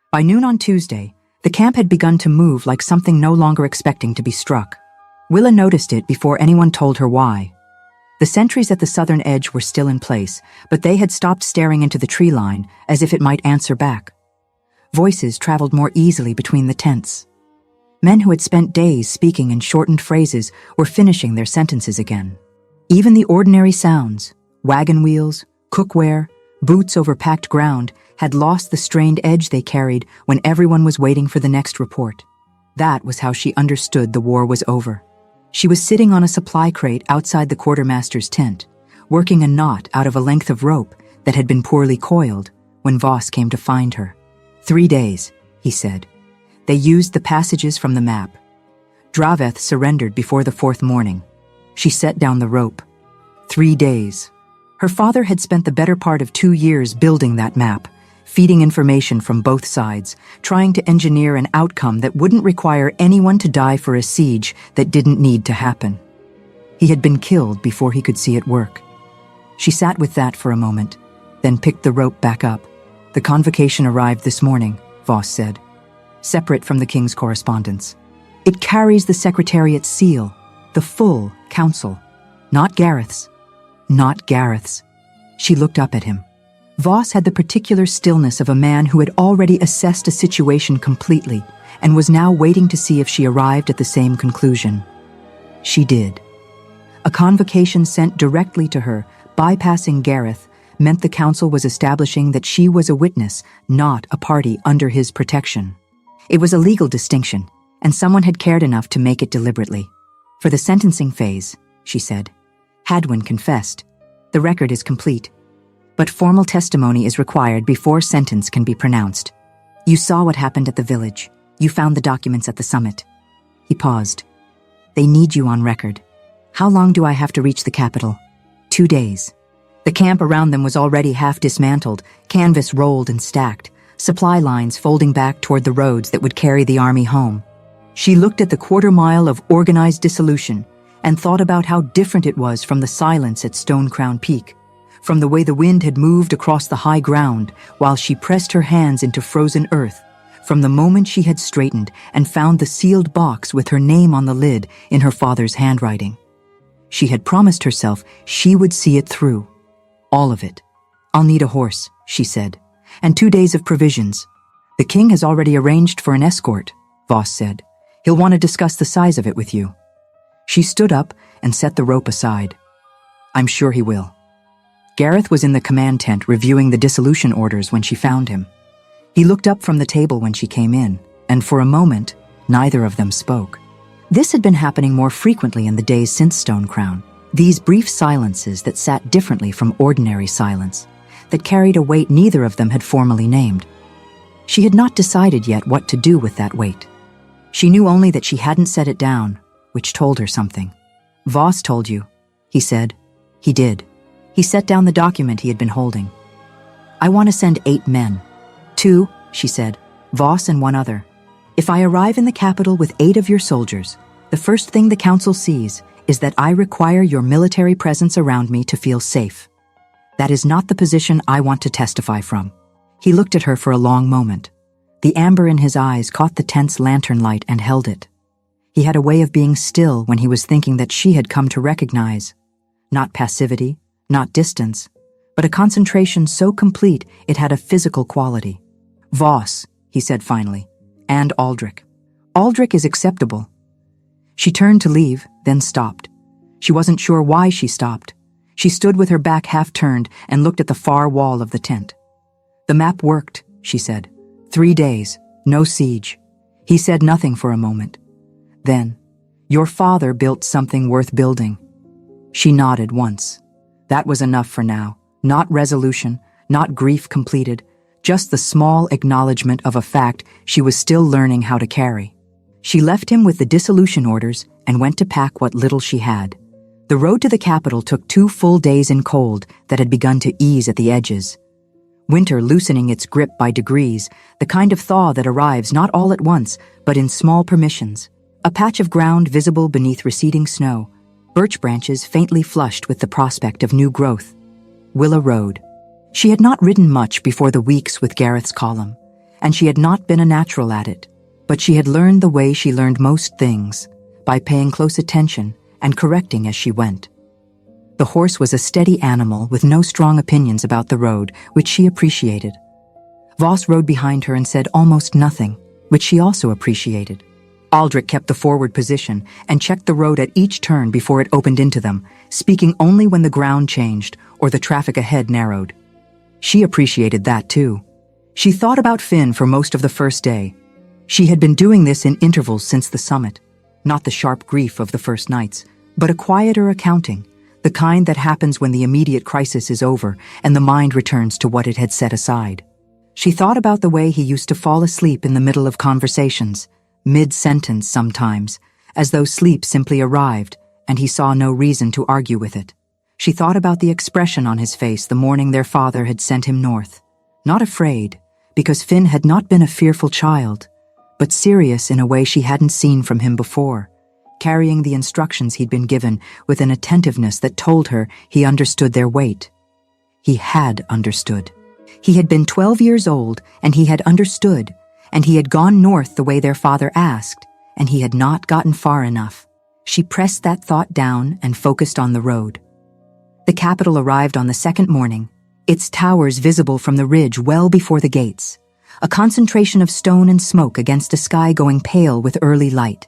By noon on Tuesday, the camp had begun to move like something no longer expecting to be struck. Willa noticed it before anyone told her why. The sentries at the southern edge were still in place, but they had stopped staring into the tree line as if it might answer back. Voices traveled more easily between the tents. Men who had spent days speaking in shortened phrases were finishing their sentences again. Even the ordinary sounds, wagon wheels, cookware, boots over packed ground, had lost the strained edge they carried when everyone was waiting for the next report. That was how she understood the war was over. She was sitting on a supply crate outside the quartermaster's tent, working a knot out of a length of rope that had been poorly coiled when Voss came to find her. 3 days, he said. They used the passages from the map. Draveth surrendered before the 4th morning. She set down the rope. 3 days. Her father had spent the better part of 2 years building that map, feeding information from both sides, trying to engineer an outcome that wouldn't require anyone to die for a siege that didn't need to happen. He had been killed before he could see it work. She sat with that for a moment, then picked the rope back up. The convocation arrived this morning, Voss said, separate from the king's correspondence. It carries the Secretariat's seal, the full council, not Gareth's. Not Gareth's. She looked up at him. Voss had the particular stillness of a man who had already assessed a situation completely and was now waiting to see if she arrived at the same conclusion. She did. A convocation sent directly to her, bypassing Gareth, meant the council was establishing that she was a witness, not a party under his protection. It was a legal distinction, and someone had cared enough to make it deliberately. For the sentencing phase, she said, Hadwin confessed. The record is complete. But formal testimony is required before sentence can be pronounced. You saw what happened at the village. You found the documents at the summit. He paused. They need you on record. How long do I have to reach the capital? 2 days. The camp around them was already half dismantled, canvas rolled and stacked, supply lines folding back toward the roads that would carry the army home. She looked at the quarter-mile of organized dissolution and thought about how different it was from the silence at Stone Crown Peak, from the way the wind had moved across the high ground while she pressed her hands into frozen earth, from the moment she had straightened and found the sealed box with her name on the lid in her father's handwriting. She had promised herself she would see it through. All of it. I'll need a horse, she said, and 2 days of provisions. The king has already arranged for an escort, Voss said. He'll want to discuss the size of it with you. She stood up and set the rope aside. I'm sure he will. Gareth was in the command tent reviewing the dissolution orders when she found him. He looked up from the table when she came in, and for a moment, neither of them spoke. This had been happening more frequently in the days since Stone Crown. These brief silences that sat differently from ordinary silence, that carried a weight neither of them had formally named. She had not decided yet what to do with that weight. She knew only that she hadn't set it down, which told her something. Voss told you, he said. He did. He set down the document he had been holding. I want to send 8 men. 2, she said, Voss and 1 other. If I arrive in the capital with 8 of your soldiers, the first thing the council sees is that I require your military presence around me to feel safe. That is not the position I want to testify from. He looked at her for a long moment. The amber in his eyes caught the tense lantern light and held it. He had a way of being still when he was thinking that she had come to recognize. Not passivity, not distance, but a concentration so complete it had a physical quality. Voss, he said finally, and Aldrich. Aldrich is acceptable. She turned to leave, then stopped. She wasn't sure why she stopped. She stood with her back half turned and looked at the far wall of the tent. The map worked, she said. 3 days, no siege. He said nothing for a moment. Then, your father built something worth building. She nodded once. That was enough for now. Not resolution, not grief completed, just the small acknowledgement of a fact she was still learning how to carry. She left him with the dissolution orders and went to pack what little she had. The road to the capital took 2 full days in cold that had begun to ease at the edges. Winter loosening its grip by degrees, the kind of thaw that arrives not all at once, but in small permissions. A patch of ground visible beneath receding snow, birch branches faintly flushed with the prospect of new growth. Willa rode. She had not ridden much before the weeks with Gareth's column, and she had not been a natural at it. But she had learned the way she learned most things, by paying close attention and correcting as she went. The horse was a steady animal with no strong opinions about the road, which she appreciated. Voss rode behind her and said almost nothing, which she also appreciated. Aldrich kept the forward position and checked the road at each turn before it opened into them, speaking only when the ground changed or the traffic ahead narrowed. She appreciated that too. She thought about Finn for most of the first day. She had been doing this in intervals since the summit, not the sharp grief of the first nights, but a quieter accounting, the kind that happens when the immediate crisis is over and the mind returns to what it had set aside. She thought about the way he used to fall asleep in the middle of conversations, mid-sentence sometimes, as though sleep simply arrived and he saw no reason to argue with it. She thought about the expression on his face the morning their father had sent him north. Not afraid, because Finn had not been a fearful child, but serious in a way she hadn't seen from him before, carrying the instructions he'd been given with an attentiveness that told her he understood their weight. He had understood. He had been 12 years old, and he had understood, and he had gone north the way their father asked, and he had not gotten far enough. She pressed that thought down and focused on the road. The capital arrived on the second morning, its towers visible from the ridge well before the gates, a concentration of stone and smoke against a sky going pale with early light.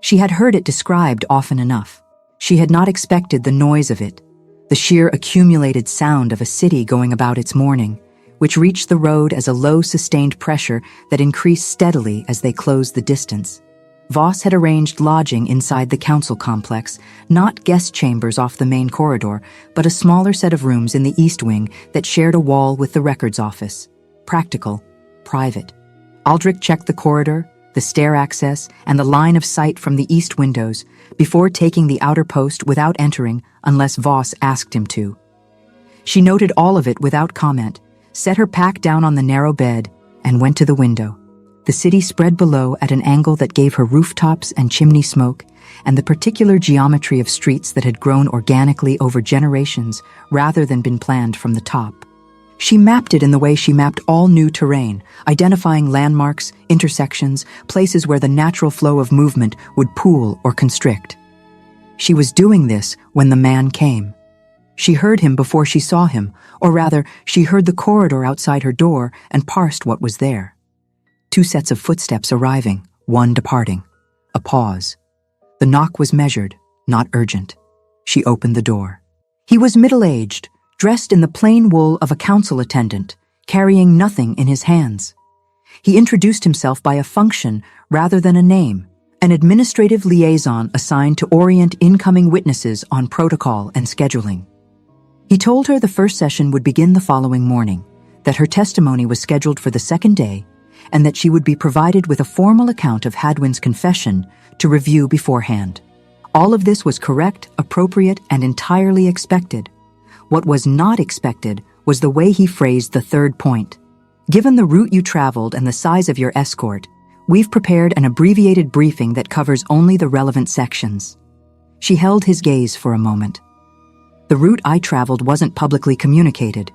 She had heard it described often enough. She had not expected the noise of it, the sheer accumulated sound of a city going about its morning, which reached the road as a low sustained pressure that increased steadily as they closed the distance. Voss had arranged lodging inside the council complex, not guest chambers off the main corridor, but a smaller set of rooms in the east wing that shared a wall with the records office. Practical, private. Aldrich checked the corridor, the stair access, and the line of sight from the east windows before taking the outer post without entering unless Voss asked him to. She noted all of it without comment, set her pack down on the narrow bed, and went to the window. The city spread below at an angle that gave her rooftops and chimney smoke, and the particular geometry of streets that had grown organically over generations rather than been planned from the top. She mapped it in the way she mapped all new terrain, identifying landmarks, intersections, places where the natural flow of movement would pool or constrict. She was doing this when the man came. She heard him before she saw him, or rather, she heard the corridor outside her door and parsed what was there. 2 sets of footsteps arriving, 1 departing. A pause. The knock was measured, not urgent. She opened the door. He was middle-aged, dressed in the plain wool of a council attendant, carrying nothing in his hands. He introduced himself by a function rather than a name, an administrative liaison assigned to orient incoming witnesses on protocol and scheduling. He told her the first session would begin the following morning, that her testimony was scheduled for the second day, and that she would be provided with a formal account of Hadwin's confession to review beforehand. All of this was correct, appropriate, and entirely expected. What was not expected was the way he phrased the third point. Given the route you traveled and the size of your escort, we've prepared an abbreviated briefing that covers only the relevant sections. She held his gaze for a moment. The route I traveled wasn't publicly communicated.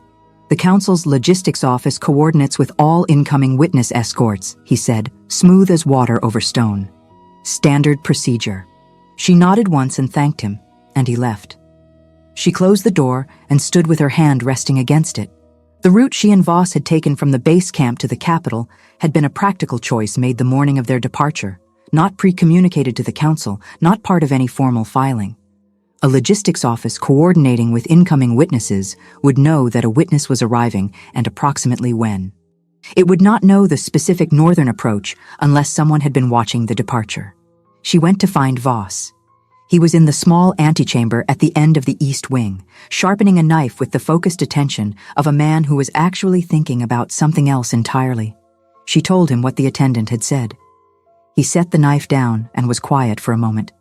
The council's logistics office coordinates with all incoming witness escorts, he said, smooth as water over stone. Standard procedure. She nodded once and thanked him, and he left. She closed the door and stood with her hand resting against it. The route she and Voss had taken from the base camp to the capital had been a practical choice made the morning of their departure, not pre-communicated to the council, not part of any formal filing. A logistics office coordinating with incoming witnesses would know that a witness was arriving and approximately when. It would not know the specific northern approach unless someone had been watching the departure. She went to find Voss. He was in the small antechamber at the end of the east wing, sharpening a knife with the focused attention of a man who was actually thinking about something else entirely. She told him what the attendant had said. He set the knife down and was quiet for a moment.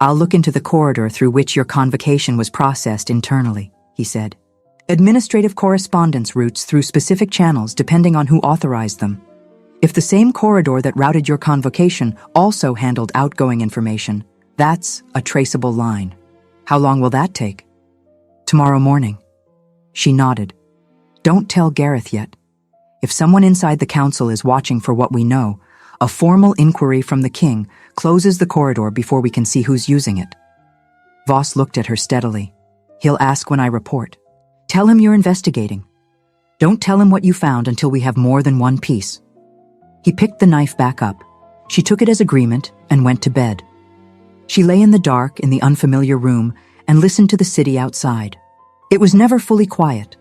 "I'll look into the corridor through which your convocation was processed internally," he said. "Administrative correspondence routes through specific channels depending on who authorized them. If the same corridor that routed your convocation also handled outgoing information, that's a traceable line. How long will that take?" "Tomorrow morning." She nodded. "Don't tell Gareth yet. If someone inside the council is watching for what we know, a formal inquiry from the king closes the corridor before we can see who's using it. Voss looked at her steadily. He'll ask when I report. Tell him you're investigating. Don't tell him what you found until we have more than one piece. He picked the knife back up. She took it as agreement and went to bed. She lay in the dark in the unfamiliar room and listened to the city outside. It was never fully quiet.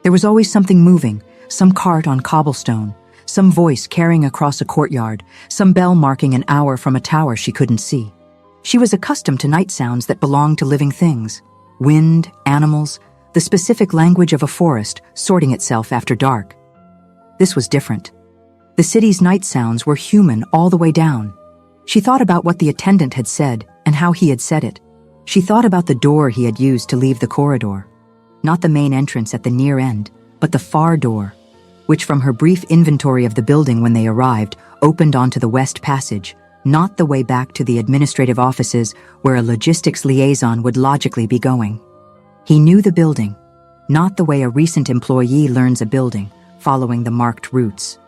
There was always something moving, some cart on cobblestone, some voice carrying across a courtyard, some bell marking an hour from a tower she couldn't see. She was accustomed to night sounds that belonged to living things. Wind, animals, the specific language of a forest sorting itself after dark. This was different. The city's night sounds were human all the way down. She thought about what the attendant had said and how he had said it. She thought about the door he had used to leave the corridor. Not the main entrance at the near end, but the far door, which from her brief inventory of the building when they arrived, opened onto the west passage, not the way back to the administrative offices where a logistics liaison would logically be going. He knew the building, not the way a recent employee learns a building, following the marked routes.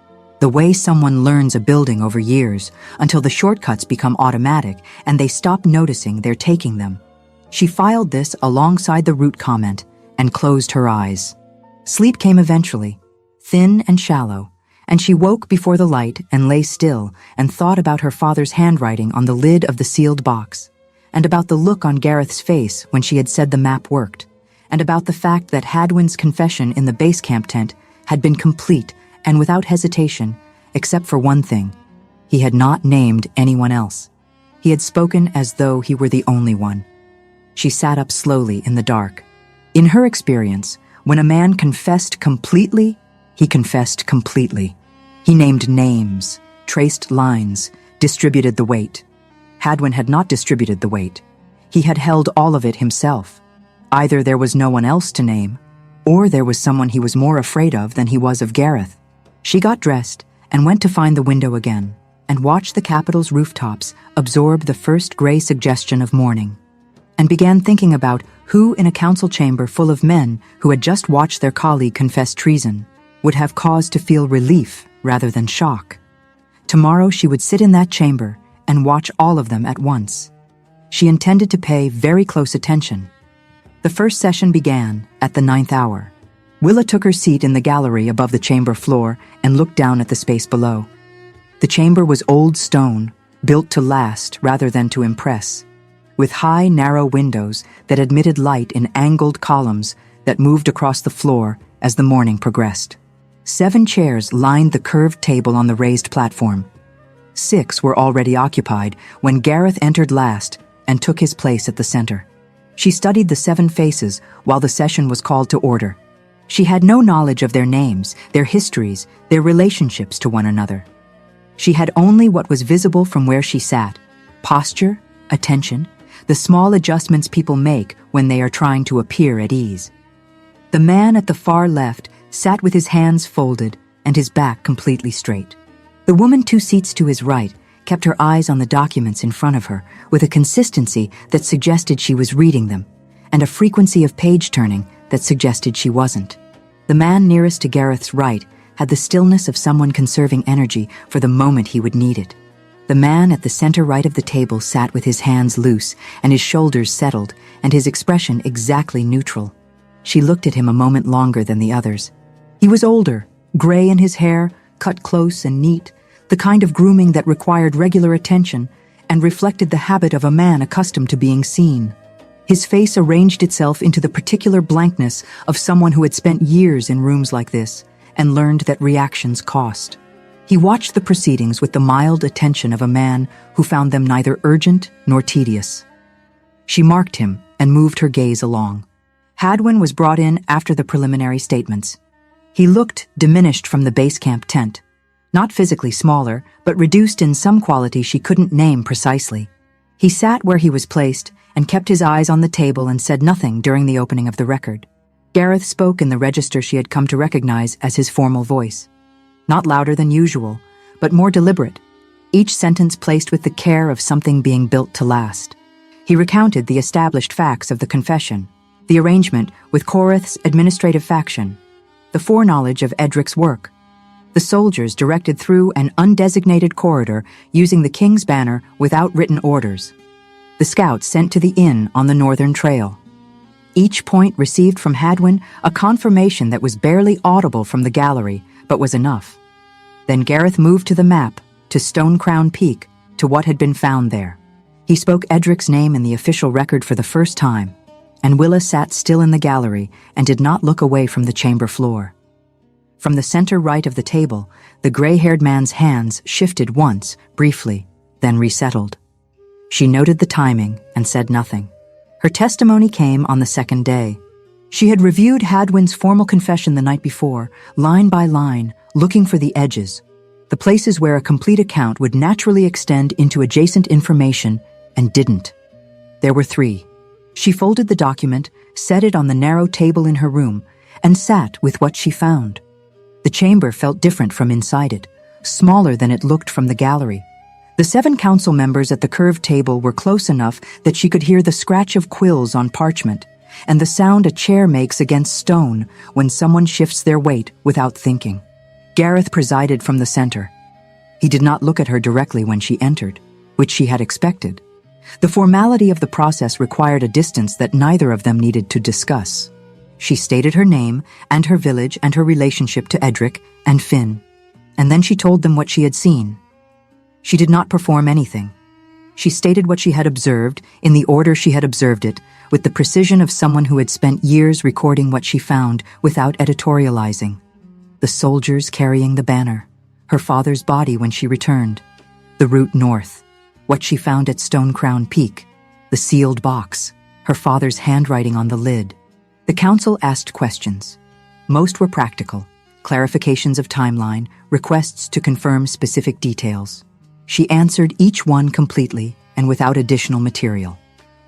The way someone learns a building over years, until the shortcuts become automatic and they stop noticing they're taking them. She filed this alongside the route comment and closed her eyes. Sleep came eventually, thin and shallow, and she woke before the light and lay still and thought about her father's handwriting on the lid of the sealed box, and about the look on Gareth's face when she had said the map worked, and about the fact that Hadwin's confession in the base camp tent had been complete and without hesitation, except for one thing. He had not named anyone else. He had spoken as though he were the only one. She sat up slowly in the dark. In her experience, when a man confessed completely, he confessed completely. He named names, traced lines, distributed the weight. Hadwin had not distributed the weight. He had held all of it himself. Either there was no one else to name, or there was someone he was more afraid of than he was of Gareth. She got dressed and went to find the window again and watched the capital's rooftops absorb the first gray suggestion of morning, and began thinking about who in a council chamber full of men who had just watched their colleague confess treason would have cause to feel relief rather than shock. Tomorrow she would sit in that chamber and watch all of them at once. She intended to pay very close attention. The first session began at the 9th hour. Willa took her seat in the gallery above the chamber floor and looked down at the space below. The chamber was old stone, built to last rather than to impress, with high, narrow windows that admitted light in angled columns that moved across the floor as the morning progressed. 7 chairs lined the curved table on the raised platform. 6 were already occupied when Gareth entered last and took his place at the center. She studied the 7 faces while the session was called to order. She had no knowledge of their names, their histories, their relationships to one another. She had only what was visible from where she sat: posture, attention, the small adjustments people make when they are trying to appear at ease. The man at the far left sat with his hands folded and his back completely straight. The woman 2 seats to his right kept her eyes on the documents in front of her with a consistency that suggested she was reading them, and a frequency of page turning that suggested she wasn't. The man nearest to Gareth's right had the stillness of someone conserving energy for the moment he would need it. The man at the center right of the table sat with his hands loose and his shoulders settled and his expression exactly neutral. She looked at him a moment longer than the others. He was older, gray in his hair, cut close and neat, the kind of grooming that required regular attention and reflected the habit of a man accustomed to being seen. His face arranged itself into the particular blankness of someone who had spent years in rooms like this and learned that reactions cost. He watched the proceedings with the mild attention of a man who found them neither urgent nor tedious. She marked him and moved her gaze along. Hadwin was brought in after the preliminary statements. He looked diminished from the base camp tent, not physically smaller, but reduced in some quality she couldn't name precisely. He sat where he was placed and kept his eyes on the table and said nothing during the opening of the record. Gareth spoke in the register she had come to recognize as his formal voice. Not louder than usual, but more deliberate, each sentence placed with the care of something being built to last. He recounted the established facts of the confession, the arrangement with Koreth's administrative faction, the foreknowledge of Edric's work, The soldiers directed through an undesignated corridor using the king's banner without written orders. The scouts sent to the inn on the northern trail. Each point received from Hadwin a confirmation that was barely audible from the gallery, but was enough. Then Gareth moved to the map, to Stone Crown Peak, to what had been found there. He spoke Edric's name in the official record for the first time, and Willa sat still in the gallery and did not look away from the chamber floor. From the center right of the table, the gray-haired man's hands shifted once, briefly, then resettled. She noted the timing and said nothing. Her testimony came on the second day. She had reviewed Hadwin's formal confession the night before, line by line, looking for the edges, the places where a complete account would naturally extend into adjacent information, and didn't. There were 3. She folded the document, set it on the narrow table in her room, and sat with what she found. The chamber felt different from inside it, smaller than it looked from the gallery. The 7 council members at the curved table were close enough that she could hear the scratch of quills on parchment, and the sound a chair makes against stone when someone shifts their weight without thinking. Gareth presided from the center. He did not look at her directly when she entered, which she had expected. The formality of the process required a distance that neither of them needed to discuss. She stated her name and her village and her relationship to Edric and Finn, and then she told them what she had seen. She did not perform anything. She stated what she had observed in the order she had observed it, with the precision of someone who had spent years recording what she found without editorializing. The soldiers carrying the banner, her father's body when she returned, the route north, what she found at Stone Crown Peak, the sealed box, her father's handwriting on the lid. The council asked questions. Most were practical, clarifications of timeline, requests to confirm specific details. She answered each one completely and without additional material.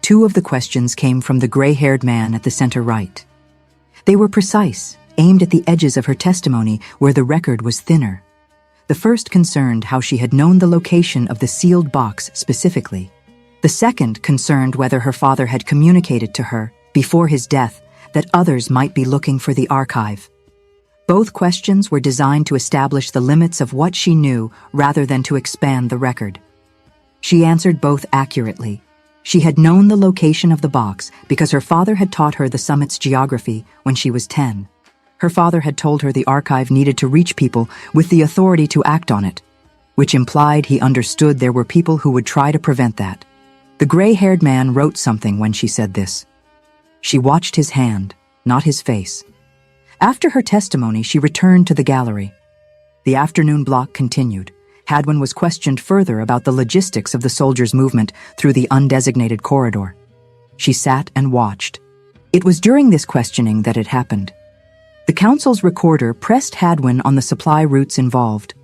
2 of the questions came from the gray-haired man at the center right. They were precise, aimed at the edges of her testimony where the record was thinner. The first concerned how she had known the location of the sealed box specifically. The second concerned whether her father had communicated to her, before his death, that others might be looking for the archive. Both questions were designed to establish the limits of what she knew rather than to expand the record. She answered both accurately. She had known the location of the box because her father had taught her the summit's geography when she was 10. Her father had told her the archive needed to reach people with the authority to act on it, which implied he understood there were people who would try to prevent that. The gray-haired man wrote something when she said this. She watched his hand, not his face. After her testimony, she returned to the gallery. The afternoon block continued. Hadwin was questioned further about the logistics of the soldiers' movement through the undesignated corridor. She sat and watched. It was during this questioning that it happened. The council's recorder pressed Hadwin on the supply routes involved,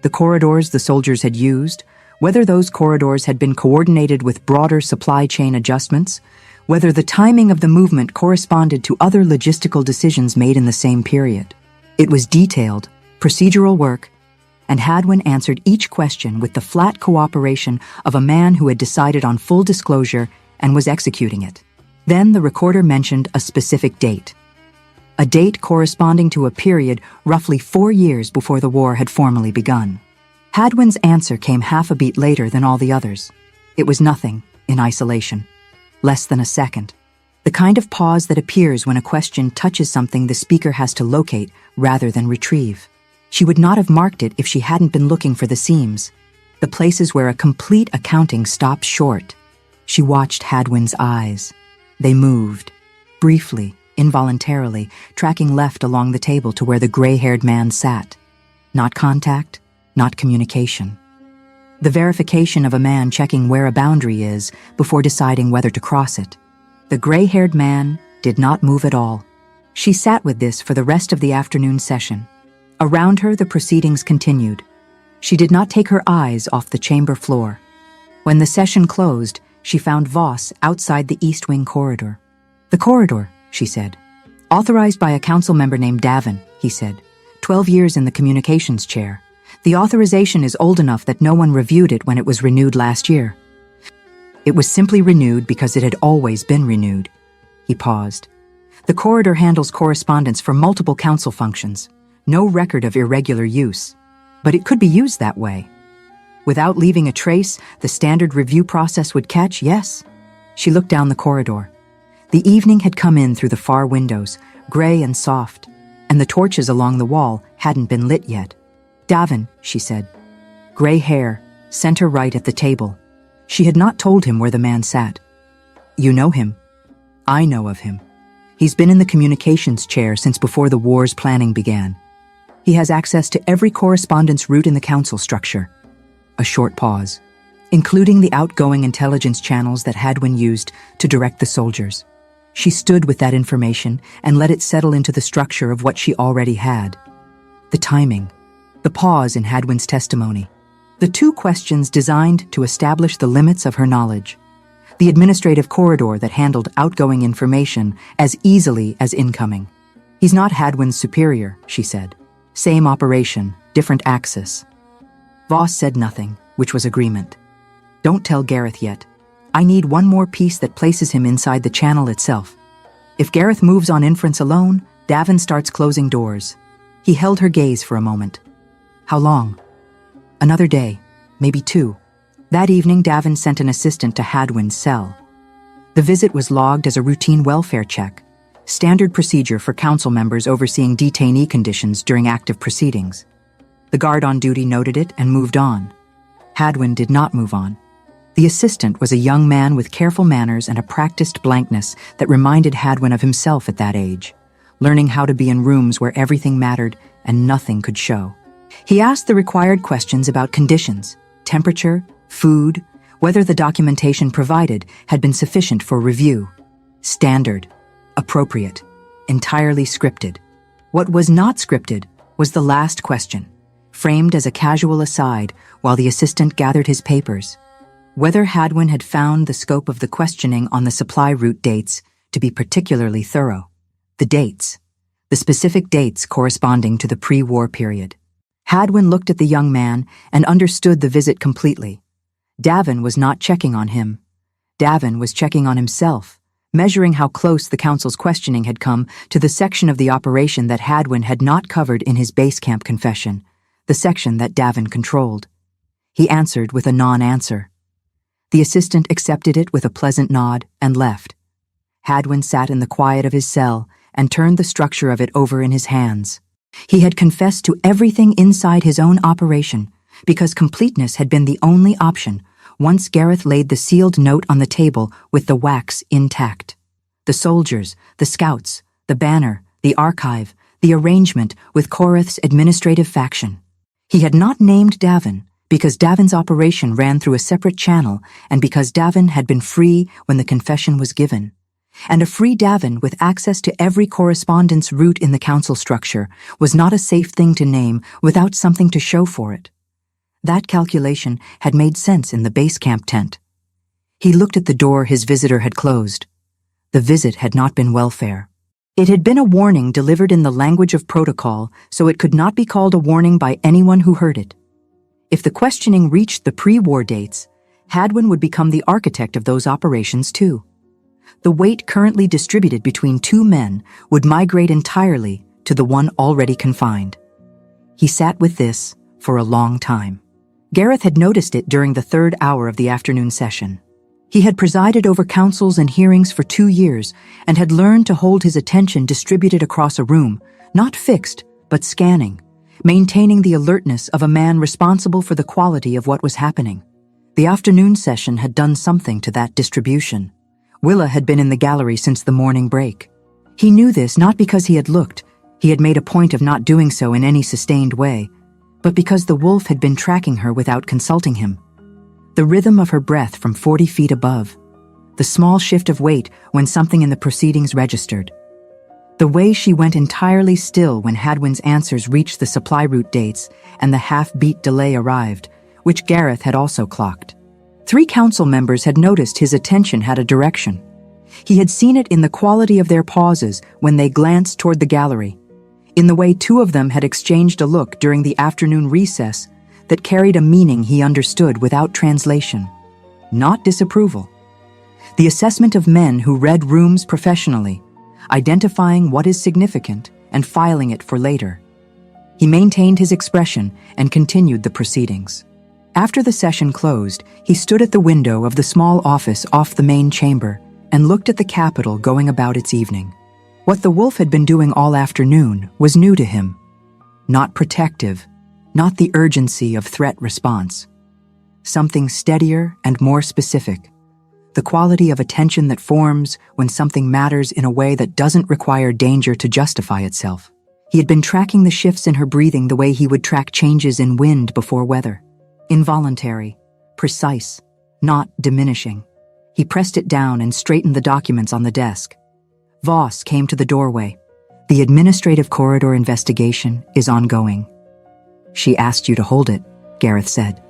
the corridors the soldiers had used, whether those corridors had been coordinated with broader supply chain adjustments, whether the timing of the movement corresponded to other logistical decisions made in the same period. It was detailed, procedural work, and Hadwin answered each question with the flat cooperation of a man who had decided on full disclosure and was executing it. Then the recorder mentioned a specific date. A date corresponding to a period roughly 4 years before the war had formally begun. Hadwin's answer came half a beat later than all the others. It was nothing, in isolation. Less than a second. The kind of pause that appears when a question touches something the speaker has to locate rather than retrieve. She would not have marked it if she hadn't been looking for the seams, the places where a complete accounting stops short. She watched Hadwin's eyes. They moved, briefly, involuntarily, tracking left along the table to where the gray-haired man sat. Not contact, not communication. The verification of a man checking where a boundary is before deciding whether to cross it. The gray-haired man did not move at all. She sat with this for the rest of the afternoon session. Around her, the proceedings continued. She did not take her eyes off the chamber floor. When the session closed, she found Voss outside the East Wing corridor. "The corridor," she said. "Authorized by a council member named Davin," he said. 12 years in the communications chair. The authorization is old enough that no one reviewed it when it was renewed last year. It was simply renewed because it had always been renewed. He paused. The corridor handles correspondence for multiple council functions. no record of irregular use. But it could be used that way. Without leaving a trace, the standard review process would catch, yes. She looked down the corridor. The evening had come in through the far windows, gray and soft, and the torches along the wall hadn't been lit yet. "Davin," she said. Gray hair, center right at the table. She had not told him where the man sat. "You know him?" "I know of him. He's been in the communications chair since before the war's planning began. He has access to every correspondence route in the council structure." A short pause. "Including the outgoing intelligence channels that Hadwin used to direct the soldiers." She stood with that information and let it settle into the structure of what she already had. The timing, the pause in Hadwin's testimony, the two questions designed to establish the limits of her knowledge, the administrative corridor that handled outgoing information as easily as incoming. "He's not Hadwin's superior," she said. "Same operation, different axis." Voss said nothing, which was agreement. "Don't tell Gareth yet. I need one more piece that places him inside the channel itself. If Gareth moves on inference alone, Davin starts closing doors." He held her gaze for a moment. "How long?" "Another day, maybe 2. That evening, Davin sent an assistant to Hadwin's cell. The visit was logged as a routine welfare check, standard procedure for council members overseeing detainee conditions during active proceedings. The guard on duty noted it and moved on. Hadwin did not move on. The assistant was a young man with careful manners and a practiced blankness that reminded Hadwin of himself at that age, learning how to be in rooms where everything mattered and nothing could show. He asked the required questions about conditions, temperature, food, whether the documentation provided had been sufficient for review. Standard, appropriate, entirely scripted. What was not scripted was the last question, framed as a casual aside while the assistant gathered his papers. Whether Hadwin had found the scope of the questioning on the supply route dates to be particularly thorough. The dates. The specific dates corresponding to the pre-war period. Hadwin looked at the young man and understood the visit completely. Davin was not checking on him. Davin was checking on himself, measuring how close the council's questioning had come to the section of the operation that Hadwin had not covered in his base camp confession, the section that Davin controlled. He answered with a non-answer. The assistant accepted it with a pleasant nod and left. Hadwin sat in the quiet of his cell and turned the structure of it over in his hands. He had confessed to everything inside his own operation because completeness had been the only option once Gareth laid the sealed note on the table with the wax intact. The soldiers, the scouts, the banner, the archive, the arrangement with Korath's administrative faction. He had not named Davin because Davin's operation ran through a separate channel and because Davin had been free when the confession was given. And a free Davin with access to every correspondence route in the council structure was not a safe thing to name without something to show for it. That calculation had made sense in the base camp tent. He looked at the door his visitor had closed. The visit had not been welfare. It had been a warning delivered in the language of protocol, so it could not be called a warning by anyone who heard it. If the questioning reached the pre-war dates, Hadwin would become the architect of those operations too. The weight currently distributed between 2 men would migrate entirely to the one already confined. He sat with this for a long time. Gareth had noticed it during the 3rd hour of the afternoon session. He had presided over councils and hearings for 2 years and had learned to hold his attention distributed across a room, not fixed, but scanning, maintaining the alertness of a man responsible for the quality of what was happening. The afternoon session had done something to that distribution. Willa had been in the gallery since the morning break. He knew this not because he had looked, he had made a point of not doing so in any sustained way, but because the wolf had been tracking her without consulting him. The rhythm of her breath from 40 feet above, the small shift of weight when something in the proceedings registered, the way she went entirely still when Hadwin's answers reached the supply route dates and the half-beat delay arrived, which Gareth had also clocked. 3 council members had noticed his attention had a direction. He had seen it in the quality of their pauses when they glanced toward the gallery, in the way 2 of them had exchanged a look during the afternoon recess that carried a meaning he understood without translation, not disapproval. The assessment of men who read rooms professionally, identifying what is significant and filing it for later. He maintained his expression and continued the proceedings. After the session closed, he stood at the window of the small office off the main chamber and looked at the Capitol going about its evening. What the wolf had been doing all afternoon was new to him. Not protective, not the urgency of threat response. Something steadier and more specific. The quality of attention that forms when something matters in a way that doesn't require danger to justify itself. He had been tracking the shifts in her breathing the way he would track changes in wind before weather. Involuntary, precise, not diminishing. He pressed it down and straightened the documents on the desk. Voss came to the doorway. The administrative corridor investigation is ongoing. She asked you to hold it, Gareth said.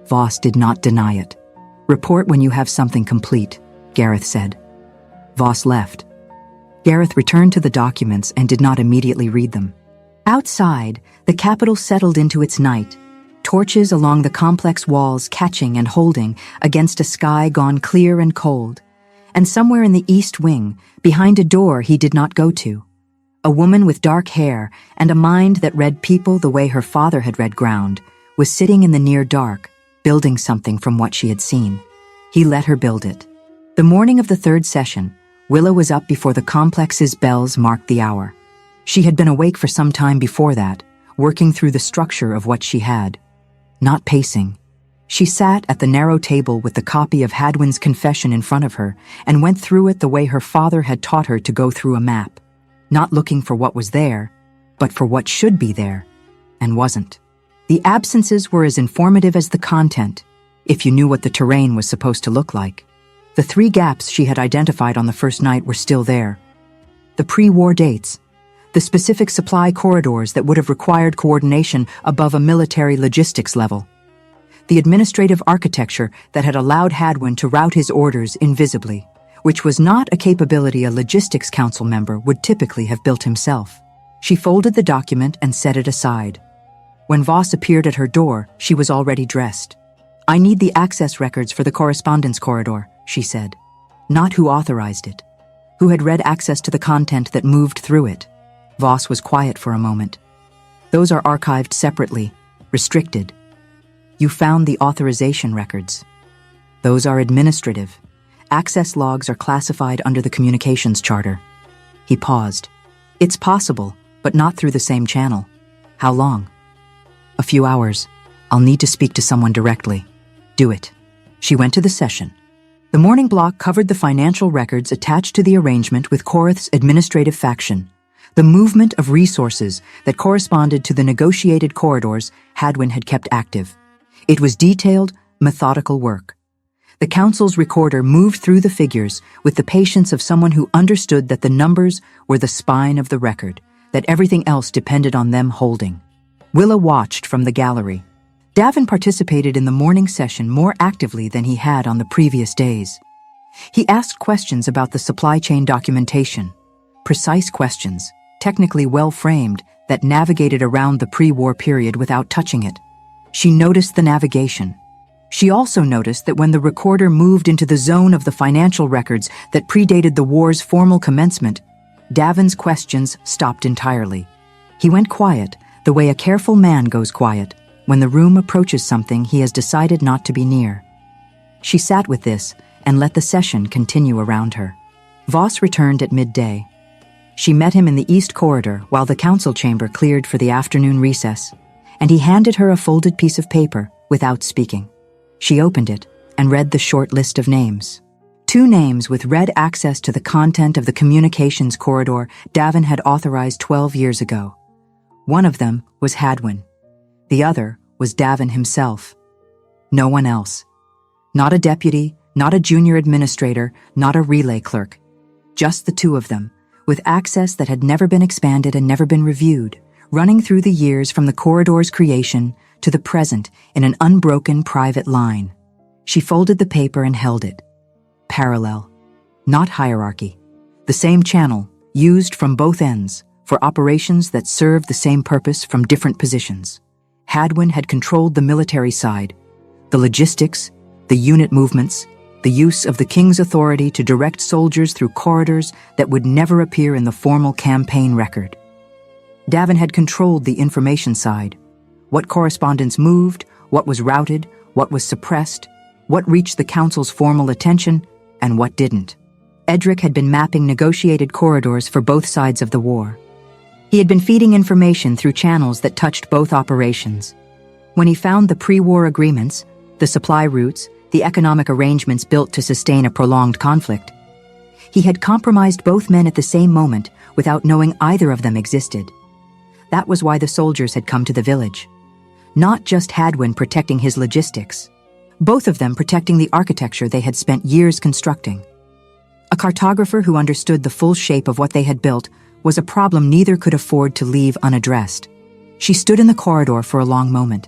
Voss did not deny it. Report when you have something complete, Gareth said. Voss left. Gareth returned to the documents and did not immediately read them. Outside, the Capitol settled into its night, torches along the complex walls catching and holding against a sky gone clear and cold, and somewhere in the east wing, behind a door he did not go to, a woman with dark hair and a mind that read people the way her father had read ground, was sitting in the near dark, building something from what she had seen. He let her build it. The morning of the third session, Willa was up before the complex's bells marked the hour. She had been awake for some time before that, working through the structure of what she had. Not pacing. She sat at the narrow table with the copy of Hadwin's confession in front of her and went through it the way her father had taught her to go through a map, not looking for what was there, but for what should be there, and wasn't. The absences were as informative as the content, if you knew what the terrain was supposed to look like. The 3 gaps she had identified on the first night were still there. The pre-war dates, the specific supply corridors that would have required coordination above a military logistics level, the administrative architecture that had allowed Hadwin to route his orders invisibly, which was not a capability a logistics council member would typically have built himself. She folded the document and set it aside. When Voss appeared at her door, she was already dressed. I need the access records for the correspondence corridor, she said. Not who authorized it. Who had read access to the content that moved through it. Voss was quiet for a moment. Those are archived separately, restricted. You found the authorization records. Those are administrative. Access logs are classified under the communications charter. He paused. It's possible, but not through the same channel. How long? A few hours. I'll need to speak to someone directly. Do it. She went to the session. The morning block covered the financial records attached to the arrangement with Korath's administrative faction, the movement of resources that corresponded to the negotiated corridors Hadwin had kept active. It was detailed, methodical work. The council's recorder moved through the figures with the patience of someone who understood that the numbers were the spine of the record, that everything else depended on them holding. Willa watched from the gallery. Davin participated in the morning session more actively than he had on the previous days. He asked questions about the supply chain documentation, precise questions, technically well-framed, that navigated around the pre-war period without touching it. She noticed the navigation. She also noticed that when the recorder moved into the zone of the financial records that predated the war's formal commencement, Davin's questions stopped entirely. He went quiet, the way a careful man goes quiet, when the room approaches something he has decided not to be near. She sat with this and let the session continue around her. Voss returned at midday. She met him in the east corridor while the council chamber cleared for the afternoon recess, and he handed her a folded piece of paper without speaking. She opened it and read the short list of names. 2 names with read access to the content of the communications corridor Davin had authorized 12 years ago. One of them was Hadwin. The other was Davin himself. No one else. Not a deputy, not a junior administrator, not a relay clerk. Just the 2 of them, with access that had never been expanded and never been reviewed, running through the years from the corridor's creation to the present in an unbroken private line. She folded the paper and held it. Parallel. Not hierarchy. The same channel, used from both ends, for operations that served the same purpose from different positions. Hadwin had controlled the military side, the logistics, the unit movements, the use of the king's authority to direct soldiers through corridors that would never appear in the formal campaign record. Davin had controlled the information side. What correspondence moved, what was routed, what was suppressed, what reached the council's formal attention, and what didn't. Edric had been mapping negotiated corridors for both sides of the war. He had been feeding information through channels that touched both operations. When he found the pre-war agreements, the supply routes, the economic arrangements built to sustain a prolonged conflict, he had compromised both men at the same moment without knowing either of them existed. That was why the soldiers had come to the village. Not just Hadwin protecting his logistics, both of them protecting the architecture they had spent years constructing. A cartographer who understood the full shape of what they had built was a problem neither could afford to leave unaddressed. She stood in the corridor for a long moment.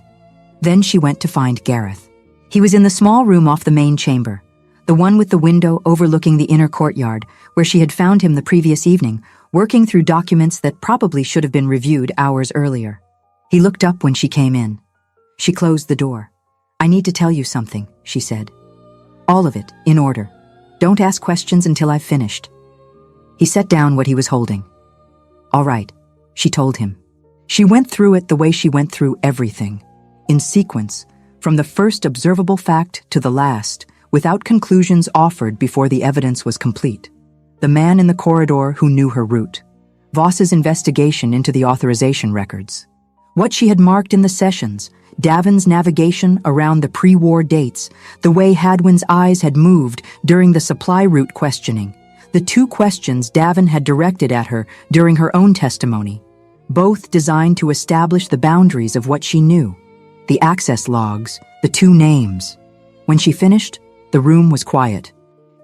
Then she went to find Gareth. He was in the small room off the main chamber, the one with the window overlooking the inner courtyard, where she had found him the previous evening, working through documents that probably should have been reviewed hours earlier. He looked up when she came in. She closed the door. "I need to tell you something," she said. "All of it, in order. Don't ask questions until I've finished." He set down what he was holding. "All right," she told him. She went through it the way she went through everything, in sequence, from the first observable fact to the last, without conclusions offered before the evidence was complete. The man in the corridor who knew her route. Voss's investigation into the authorization records. What she had marked in the sessions, Davin's navigation around the pre-war dates, the way Hadwin's eyes had moved during the supply route questioning, the two questions Davin had directed at her during her own testimony, both designed to establish the boundaries of what she knew, the access logs, the two names. When she finished, the room was quiet.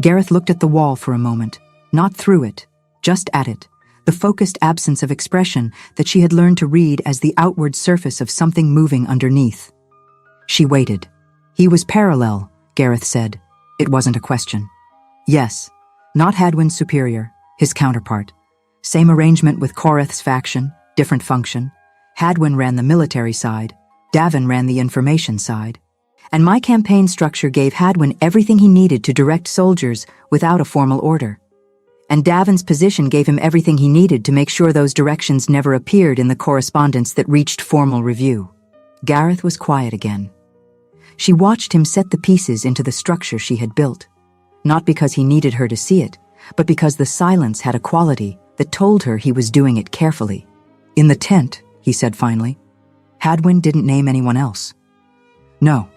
Gareth looked at the wall for a moment, not through it, just at it, the focused absence of expression that she had learned to read as the outward surface of something moving underneath. She waited. He was parallel, Gareth said. It wasn't a question. Yes, not Hadwin's superior, his counterpart. Same arrangement with Koreth's faction, different function. Hadwin ran the military side, Davin ran the information side. And my campaign structure gave Hadwin everything he needed to direct soldiers without a formal order. And Davin's position gave him everything he needed to make sure those directions never appeared in the correspondence that reached formal review. Gareth was quiet again. She watched him set the pieces into the structure she had built, not because he needed her to see it, but because the silence had a quality that told her he was doing it carefully. "In the tent," he said finally, "Hadwin didn't name anyone else." "No.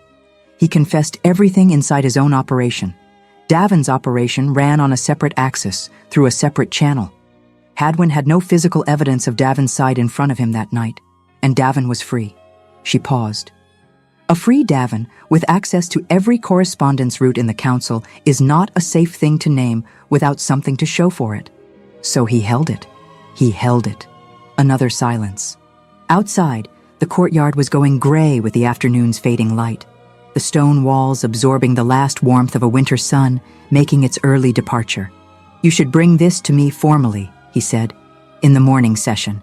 He confessed everything inside his own operation. Davin's operation ran on a separate axis, through a separate channel. Hadwin had no physical evidence of Davin's side in front of him that night, and Davin was free." She paused. A free Davin, with access to every correspondence route in the council, is not a safe thing to name without something to show for it. So he held it. He held it. Another silence. Outside, the courtyard was going gray with the afternoon's fading light, the stone walls absorbing the last warmth of a winter sun, making its early departure. "You should bring this to me formally," he said, "in the morning session.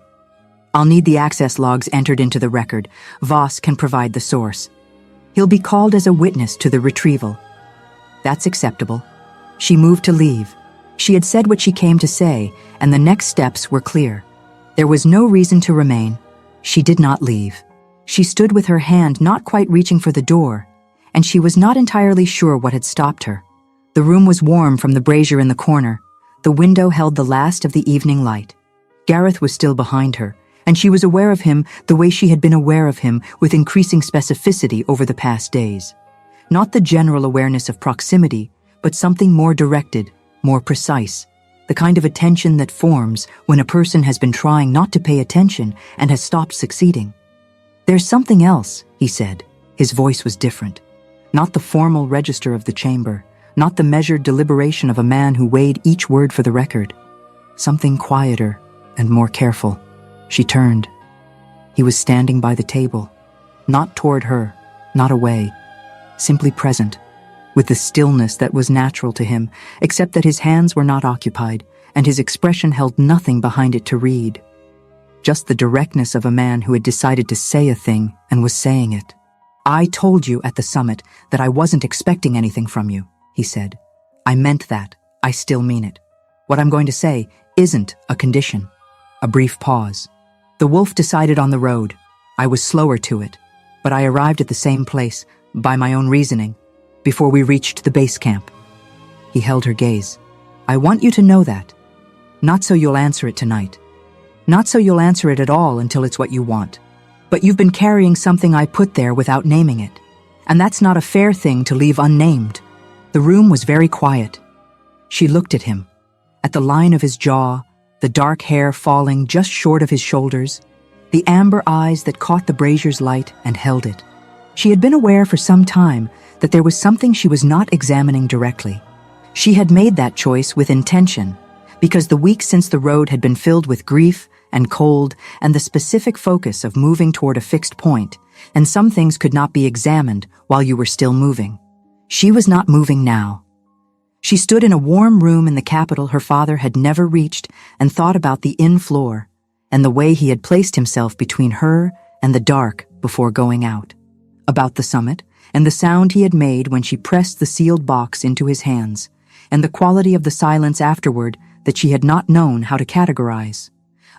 I'll need the access logs entered into the record. Voss can provide the source. He'll be called as a witness to the retrieval." "That's acceptable." She moved to leave. She had said what she came to say, and the next steps were clear. There was no reason to remain. She did not leave. She stood with her hand not quite reaching for the door, and she was not entirely sure what had stopped her. The room was warm from the brazier in the corner. The window held the last of the evening light. Gareth was still behind her, and she was aware of him the way she had been aware of him with increasing specificity over the past days. Not the general awareness of proximity, but something more directed, more precise, the kind of attention that forms when a person has been trying not to pay attention and has stopped succeeding. "There's something else," he said. His voice was different. Not the formal register of the chamber, not the measured deliberation of a man who weighed each word for the record. Something quieter and more careful. She turned. He was standing by the table, not toward her, not away, simply present, with the stillness that was natural to him, except that his hands were not occupied, and his expression held nothing behind it to read. Just the directness of a man who had decided to say a thing and was saying it. "I told you at the summit that I wasn't expecting anything from you," he said. "I meant that. I still mean it. What I'm going to say isn't a condition." A brief pause. The wolf decided on the road. I was slower to it, but I arrived at the same place, by my own reasoning, before we reached the base camp. He held her gaze. I want you to know that. Not so you'll answer it tonight. Not so you'll answer it at all until it's what you want. But you've been carrying something I put there without naming it. And that's not a fair thing to leave unnamed. The room was very quiet. She looked at him, at the line of his jaw, the dark hair falling just short of his shoulders, the amber eyes that caught the brazier's light and held it. She had been aware for some time that there was something she was not examining directly. She had made that choice with intention, because the weeks since the road had been filled with grief and cold and the specific focus of moving toward a fixed point, and some things could not be examined while you were still moving. She was not moving now. She stood in a warm room in the capital her father had never reached and thought about the inn floor and the way he had placed himself between her and the dark before going out. About the summit and the sound he had made when she pressed the sealed box into his hands, and the quality of the silence afterward that she had not known how to categorize.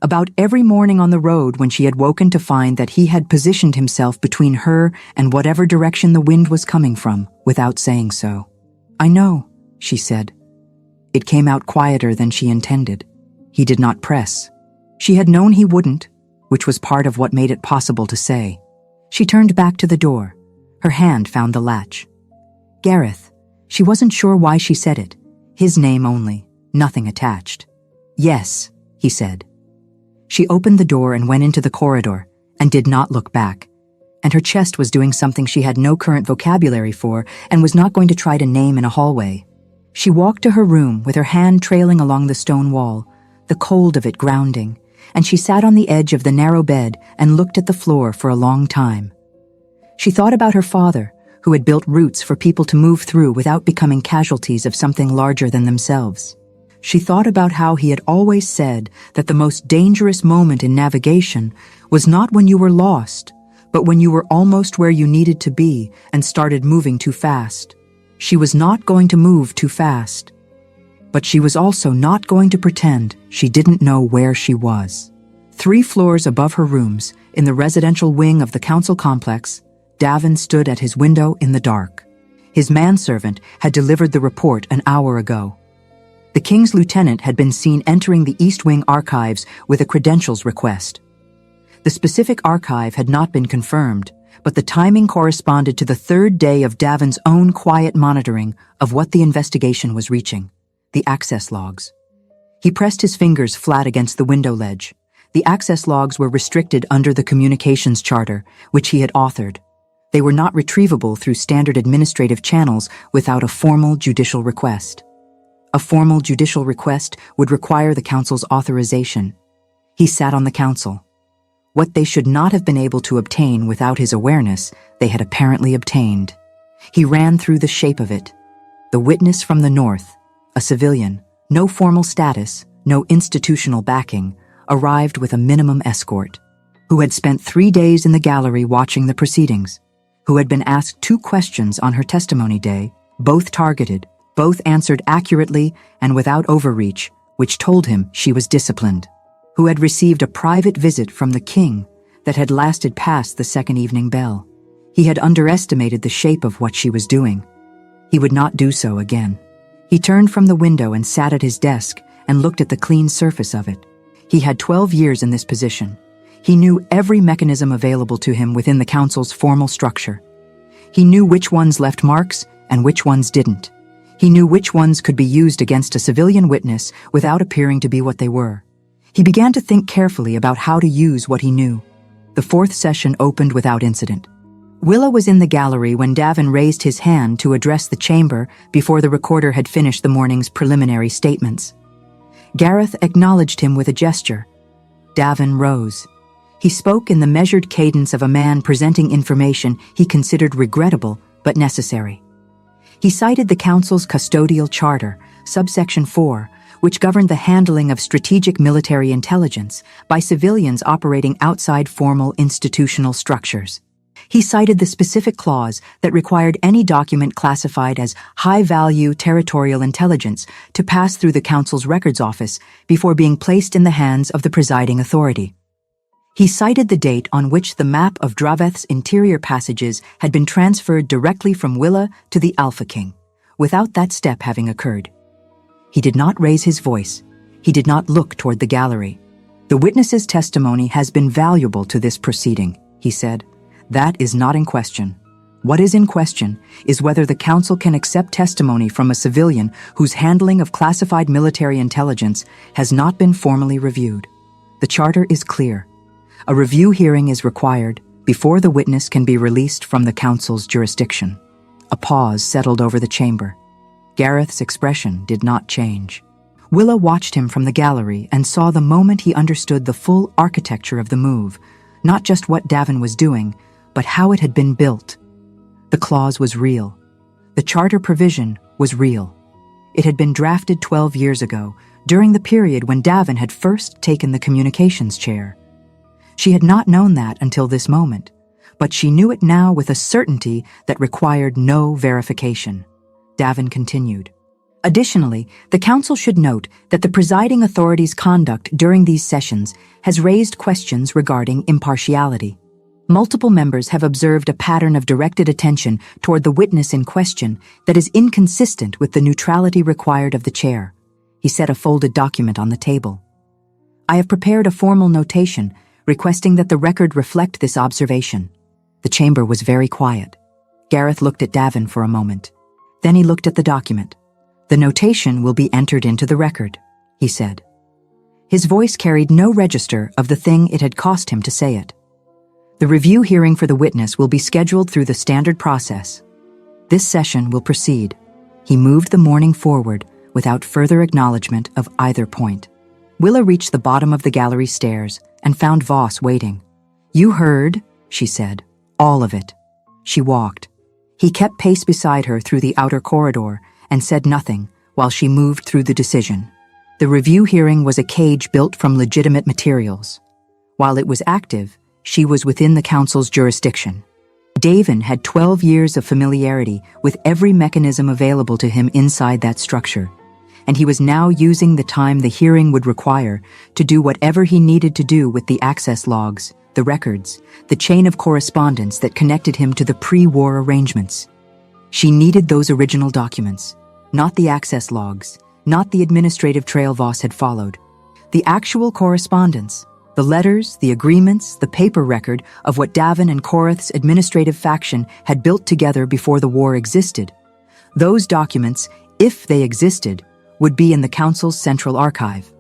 About every morning on the road when she had woken to find that he had positioned himself between her and whatever direction the wind was coming from, without saying so. I know, she said. It came out quieter than she intended. He did not press. She had known he wouldn't, which was part of what made it possible to say. She turned back to the door. Her hand found the latch. Gareth. She wasn't sure why she said it. His name only, nothing attached. Yes, he said. She opened the door and went into the corridor, and did not look back. And her chest was doing something she had no current vocabulary for, and was not going to try to name in a hallway. She walked to her room with her hand trailing along the stone wall, the cold of it grounding, and she sat on the edge of the narrow bed and looked at the floor for a long time. She thought about her father, who had built routes for people to move through without becoming casualties of something larger than themselves. She thought about how he had always said that the most dangerous moment in navigation was not when you were lost, but when you were almost where you needed to be and started moving too fast. She was not going to move too fast. But she was also not going to pretend she didn't know where she was. 3 floors above her rooms, in the residential wing of the council complex, Davin stood at his window in the dark. His manservant had delivered the report an hour ago. The King's lieutenant had been seen entering the East Wing archives with a credentials request. The specific archive had not been confirmed, but the timing corresponded to the 3rd day of Davin's own quiet monitoring of what the investigation was reaching, the access logs. He pressed his fingers flat against the window ledge. The access logs were restricted under the communications charter, which he had authored. They were not retrievable through standard administrative channels without a formal judicial request. A formal judicial request would require the council's authorization. He sat on the council. What they should not have been able to obtain without his awareness, they had apparently obtained. He ran through the shape of it. The witness from the north, a civilian, no formal status, no institutional backing, arrived with a minimum escort, who had spent 3 days in the gallery watching the proceedings, who had been asked 2 questions on her testimony day, both targeted, both answered accurately and without overreach, which told him she was disciplined, who had received a private visit from the king that had lasted past the 2nd evening bell. He had underestimated the shape of what she was doing. He would not do so again. He turned from the window and sat at his desk and looked at the clean surface of it. He had 12 years in this position. He knew every mechanism available to him within the council's formal structure. He knew which ones left marks and which ones didn't. He knew which ones could be used against a civilian witness without appearing to be what they were. He began to think carefully about how to use what he knew. The 4th session opened without incident. Willa was in the gallery when Davin raised his hand to address the chamber before the recorder had finished the morning's preliminary statements. Gareth acknowledged him with a gesture. Davin rose. He spoke in the measured cadence of a man presenting information he considered regrettable but necessary. He cited the Council's custodial charter, subsection 4, which governed the handling of strategic military intelligence by civilians operating outside formal institutional structures. He cited the specific clause that required any document classified as high-value territorial intelligence to pass through the Council's records office before being placed in the hands of the presiding authority. He cited the date on which the map of Draveth's interior passages had been transferred directly from Willa to the Alpha King, without that step having occurred. He did not raise his voice. He did not look toward the gallery. "The witness's testimony has been valuable to this proceeding," he said. "That is not in question. What is in question is whether the council can accept testimony from a civilian whose handling of classified military intelligence has not been formally reviewed. The charter is clear. A review hearing is required before the witness can be released from the council's jurisdiction." A pause settled over the chamber. Gareth's expression did not change. Willa watched him from the gallery and saw the moment he understood the full architecture of the move, not just what Davin was doing, but how it had been built. The clause was real. The charter provision was real. It had been drafted 12 years ago, during the period when Davin had first taken the communications chair. She had not known that until this moment, but she knew it now with a certainty that required no verification. Davin continued. "Additionally, the council should note that the presiding authority's conduct during these sessions has raised questions regarding impartiality. Multiple members have observed a pattern of directed attention toward the witness in question that is inconsistent with the neutrality required of the chair." He set a folded document on the table. "I have prepared a formal notation requesting that the record reflect this observation." The chamber was very quiet. Gareth looked at Davin for a moment. Then he looked at the document. "The notation will be entered into the record," he said. His voice carried no register of the thing it had cost him to say it. "The review hearing for the witness will be scheduled through the standard process. This session will proceed." He moved the morning forward without further acknowledgement of either point. Willa reached the bottom of the gallery stairs and found Voss waiting. "You heard," she said. "All of it." She walked. He kept pace beside her through the outer corridor and said nothing while she moved through the decision. The review hearing was a cage built from legitimate materials. While it was active, she was within the council's jurisdiction. Davin had 12 years of familiarity with every mechanism available to him inside that structure, and he was now using the time the hearing would require to do whatever he needed to do with the access logs, the records, the chain of correspondence that connected him to the pre-war arrangements. She needed those original documents, not the access logs, not the administrative trail Voss had followed. The actual correspondence, the letters, the agreements, the paper record of what Davin and Koreth's administrative faction had built together before the war existed. Those documents, if they existed, would be in the council's central archive.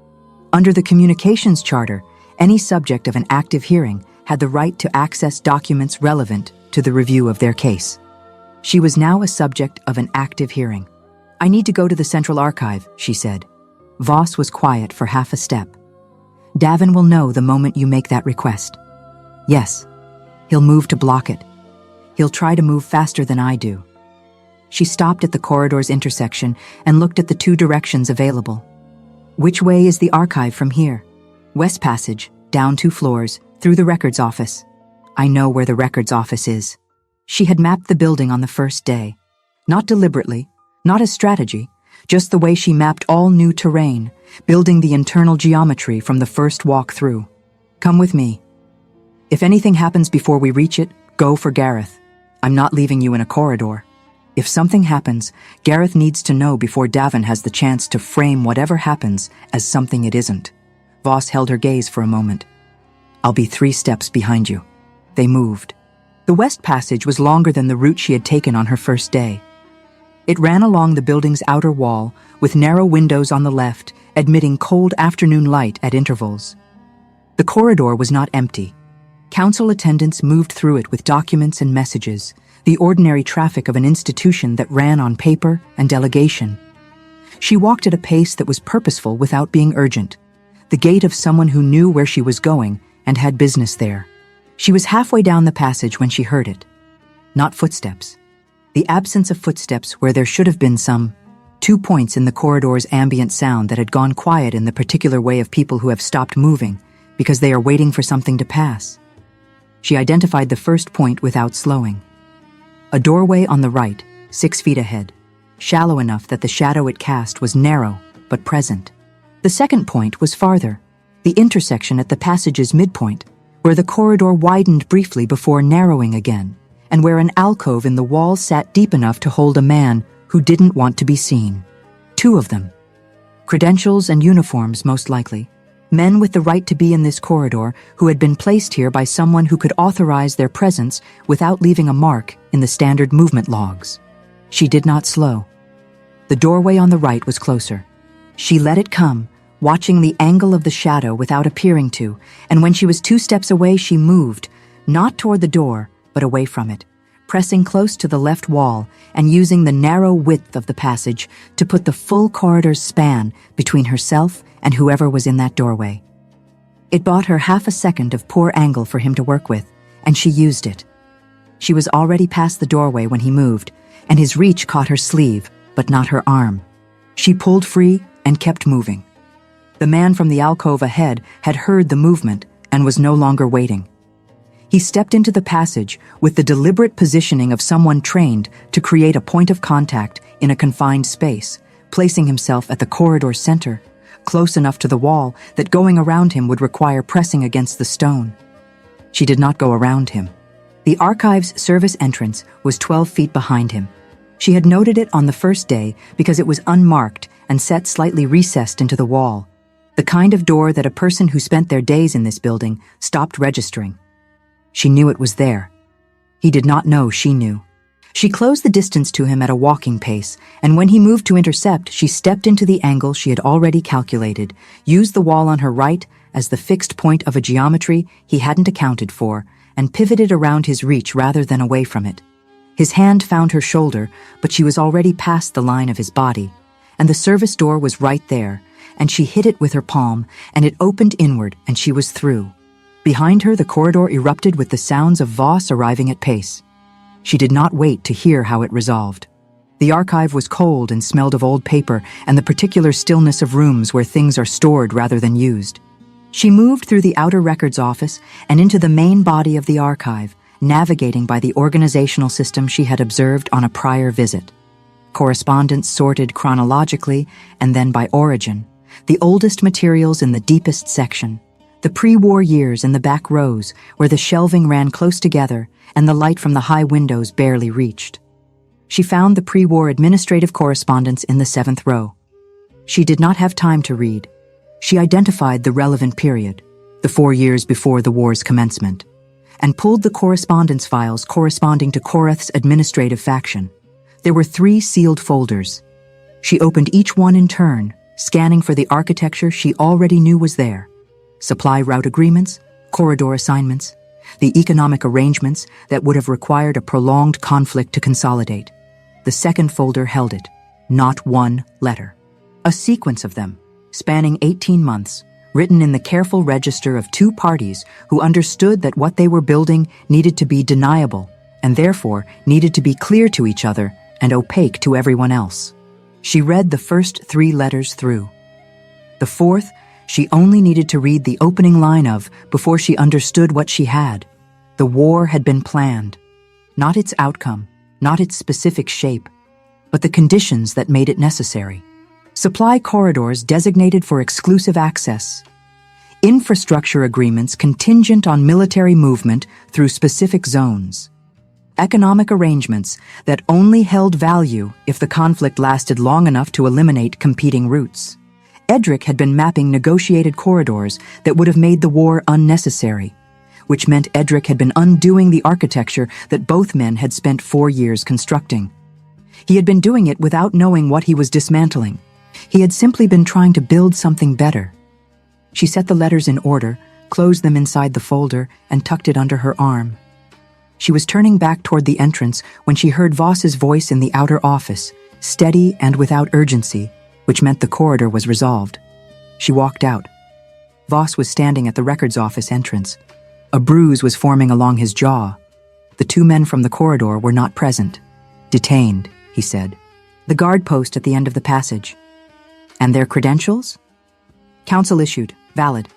Under the communications charter, any subject of an active hearing had the right to access documents relevant to the review of their case. She was now a subject of an active hearing. "I need to go to the central archive," she said. Voss was quiet for half a step. "Davin will know the moment you make that request." "Yes. He'll move to block it. He'll try to move faster than I do." She stopped at the corridor's intersection and looked at the two directions available. "Which way is the archive from here?" "West Passage, down 2 floors, through the records office." "I know where the records office is." She had mapped the building on the first day. Not deliberately, not as strategy, just the way she mapped all new terrain, building the internal geometry from the first walk through. "Come with me. If anything happens before we reach it, go for Gareth. I'm not leaving you in a corridor. If something happens, Gareth needs to know before Davin has the chance to frame whatever happens as something it isn't." Voss held her gaze for a moment. "I'll be 3 steps behind you." They moved. The West Passage was longer than the route she had taken on her first day. It ran along the building's outer wall, with narrow windows on the left, admitting cold afternoon light at intervals. The corridor was not empty. Council attendants moved through it with documents and messages, the ordinary traffic of an institution that ran on paper and delegation. She walked at a pace that was purposeful without being urgent, the gait of someone who knew where she was going and had business there. She was halfway down the passage when she heard it. Not footsteps. The absence of footsteps where there should have been some. 2 points in the corridor's ambient sound that had gone quiet in the particular way of people who have stopped moving because they are waiting for something to pass. She identified the first point without slowing. A doorway on the right, 6 feet ahead, shallow enough that the shadow it cast was narrow but present. The second point was farther, the intersection at the passage's midpoint, where the corridor widened briefly before narrowing again, and where an alcove in the wall sat deep enough to hold a man who didn't want to be seen. 2 of them. Credentials and uniforms, most likely. Men with the right to be in this corridor who had been placed here by someone who could authorize their presence without leaving a mark in the standard movement logs. She did not slow. The doorway on the right was closer. She let it come, watching the angle of the shadow without appearing to, and when she was 2 steps away, she moved, not toward the door, but away from it, pressing close to the left wall and using the narrow width of the passage to put the full corridor's span between herself and whoever was in that doorway. It bought her half a second of poor angle for him to work with, and she used it. She was already past the doorway when he moved, and his reach caught her sleeve, but not her arm. She pulled free and kept moving. The man from the alcove ahead had heard the movement and was no longer waiting. He stepped into the passage with the deliberate positioning of someone trained to create a point of contact in a confined space, placing himself at the corridor's center, close enough to the wall that going around him would require pressing against the stone. She did not go around him. The archive's service entrance was 12 feet behind him. She had noted it on the first day because it was unmarked and set slightly recessed into the wall, the kind of door that a person who spent their days in this building stopped registering. She knew it was there. He did not know she knew. She closed the distance to him at a walking pace, and when he moved to intercept, she stepped into the angle she had already calculated, used the wall on her right as the fixed point of a geometry he hadn't accounted for, and pivoted around his reach rather than away from it. His hand found her shoulder, but she was already past the line of his body, and the service door was right there, and she hit it with her palm, and it opened inward, and she was through. Behind her, the corridor erupted with the sounds of Voss arriving at pace. She did not wait to hear how it resolved. The archive was cold and smelled of old paper and the particular stillness of rooms where things are stored rather than used. She moved through the outer records office and into the main body of the archive, navigating by the organizational system she had observed on a prior visit. Correspondence sorted chronologically and then by origin, the oldest materials in the deepest section, the pre-war years in the back rows where the shelving ran close together and the light from the high windows barely reached. She found the pre-war administrative correspondence in the 7th row. She did not have time to read. She identified the relevant period, the 4 years before the war's commencement, and pulled the correspondence files corresponding to Korath's administrative faction. There were 3 sealed folders. She opened each one in turn, scanning for the architecture she already knew was there. Supply route agreements, corridor assignments, the economic arrangements that would have required a prolonged conflict to consolidate. The second folder held it, not one letter. A sequence of them, spanning 18 months, written in the careful register of 2 parties who understood that what they were building needed to be deniable and therefore needed to be clear to each other and opaque to everyone else. She read the first 3 letters through. The 4th, she only needed to read the opening line of before she understood what she had. The war had been planned. Not its outcome, not its specific shape, but the conditions that made it necessary. Supply corridors designated for exclusive access. Infrastructure agreements contingent on military movement through specific zones. Economic arrangements that only held value if the conflict lasted long enough to eliminate competing routes. Edric had been mapping negotiated corridors that would have made the war unnecessary, which meant Edric had been undoing the architecture that both men had spent 4 years constructing. He had been doing it without knowing what he was dismantling. He had simply been trying to build something better. She set the letters in order, closed them inside the folder, and tucked it under her arm. She was turning back toward the entrance when she heard Voss's voice in the outer office, steady and without urgency, which meant the corridor was resolved. She walked out. Voss was standing at the records office entrance. A bruise was forming along his jaw. The 2 men from the corridor were not present. Detained, he said. The guard post at the end of the passage. And their credentials? Council issued, valid.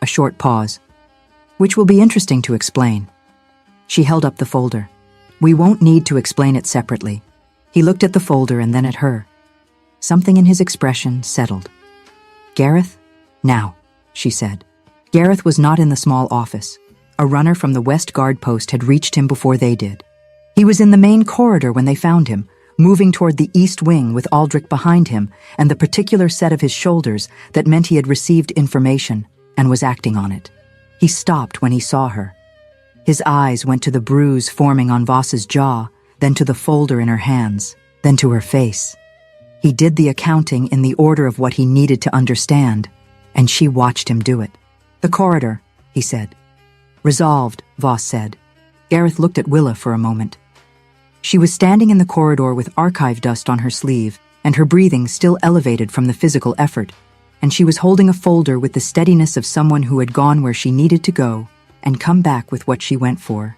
A short pause. Which will be interesting to explain. She held up the folder. We won't need to explain it separately. He looked at the folder and then at her. Something in his expression settled. Gareth? Now, she said. Gareth was not in the small office. A runner from the West Guard post had reached him before they did. He was in the main corridor when they found him, moving toward the east wing with Aldrich behind him and the particular set of his shoulders that meant he had received information and was acting on it. He stopped when he saw her. His eyes went to the bruise forming on Voss's jaw, then to the folder in her hands, then to her face. He did the accounting in the order of what he needed to understand, and she watched him do it. "The corridor," he said. "Resolved," Voss said. Gareth looked at Willa for a moment. She was standing in the corridor with archive dust on her sleeve, and her breathing still elevated from the physical effort, and she was holding a folder with the steadiness of someone who had gone where she needed to go and come back with what she went for.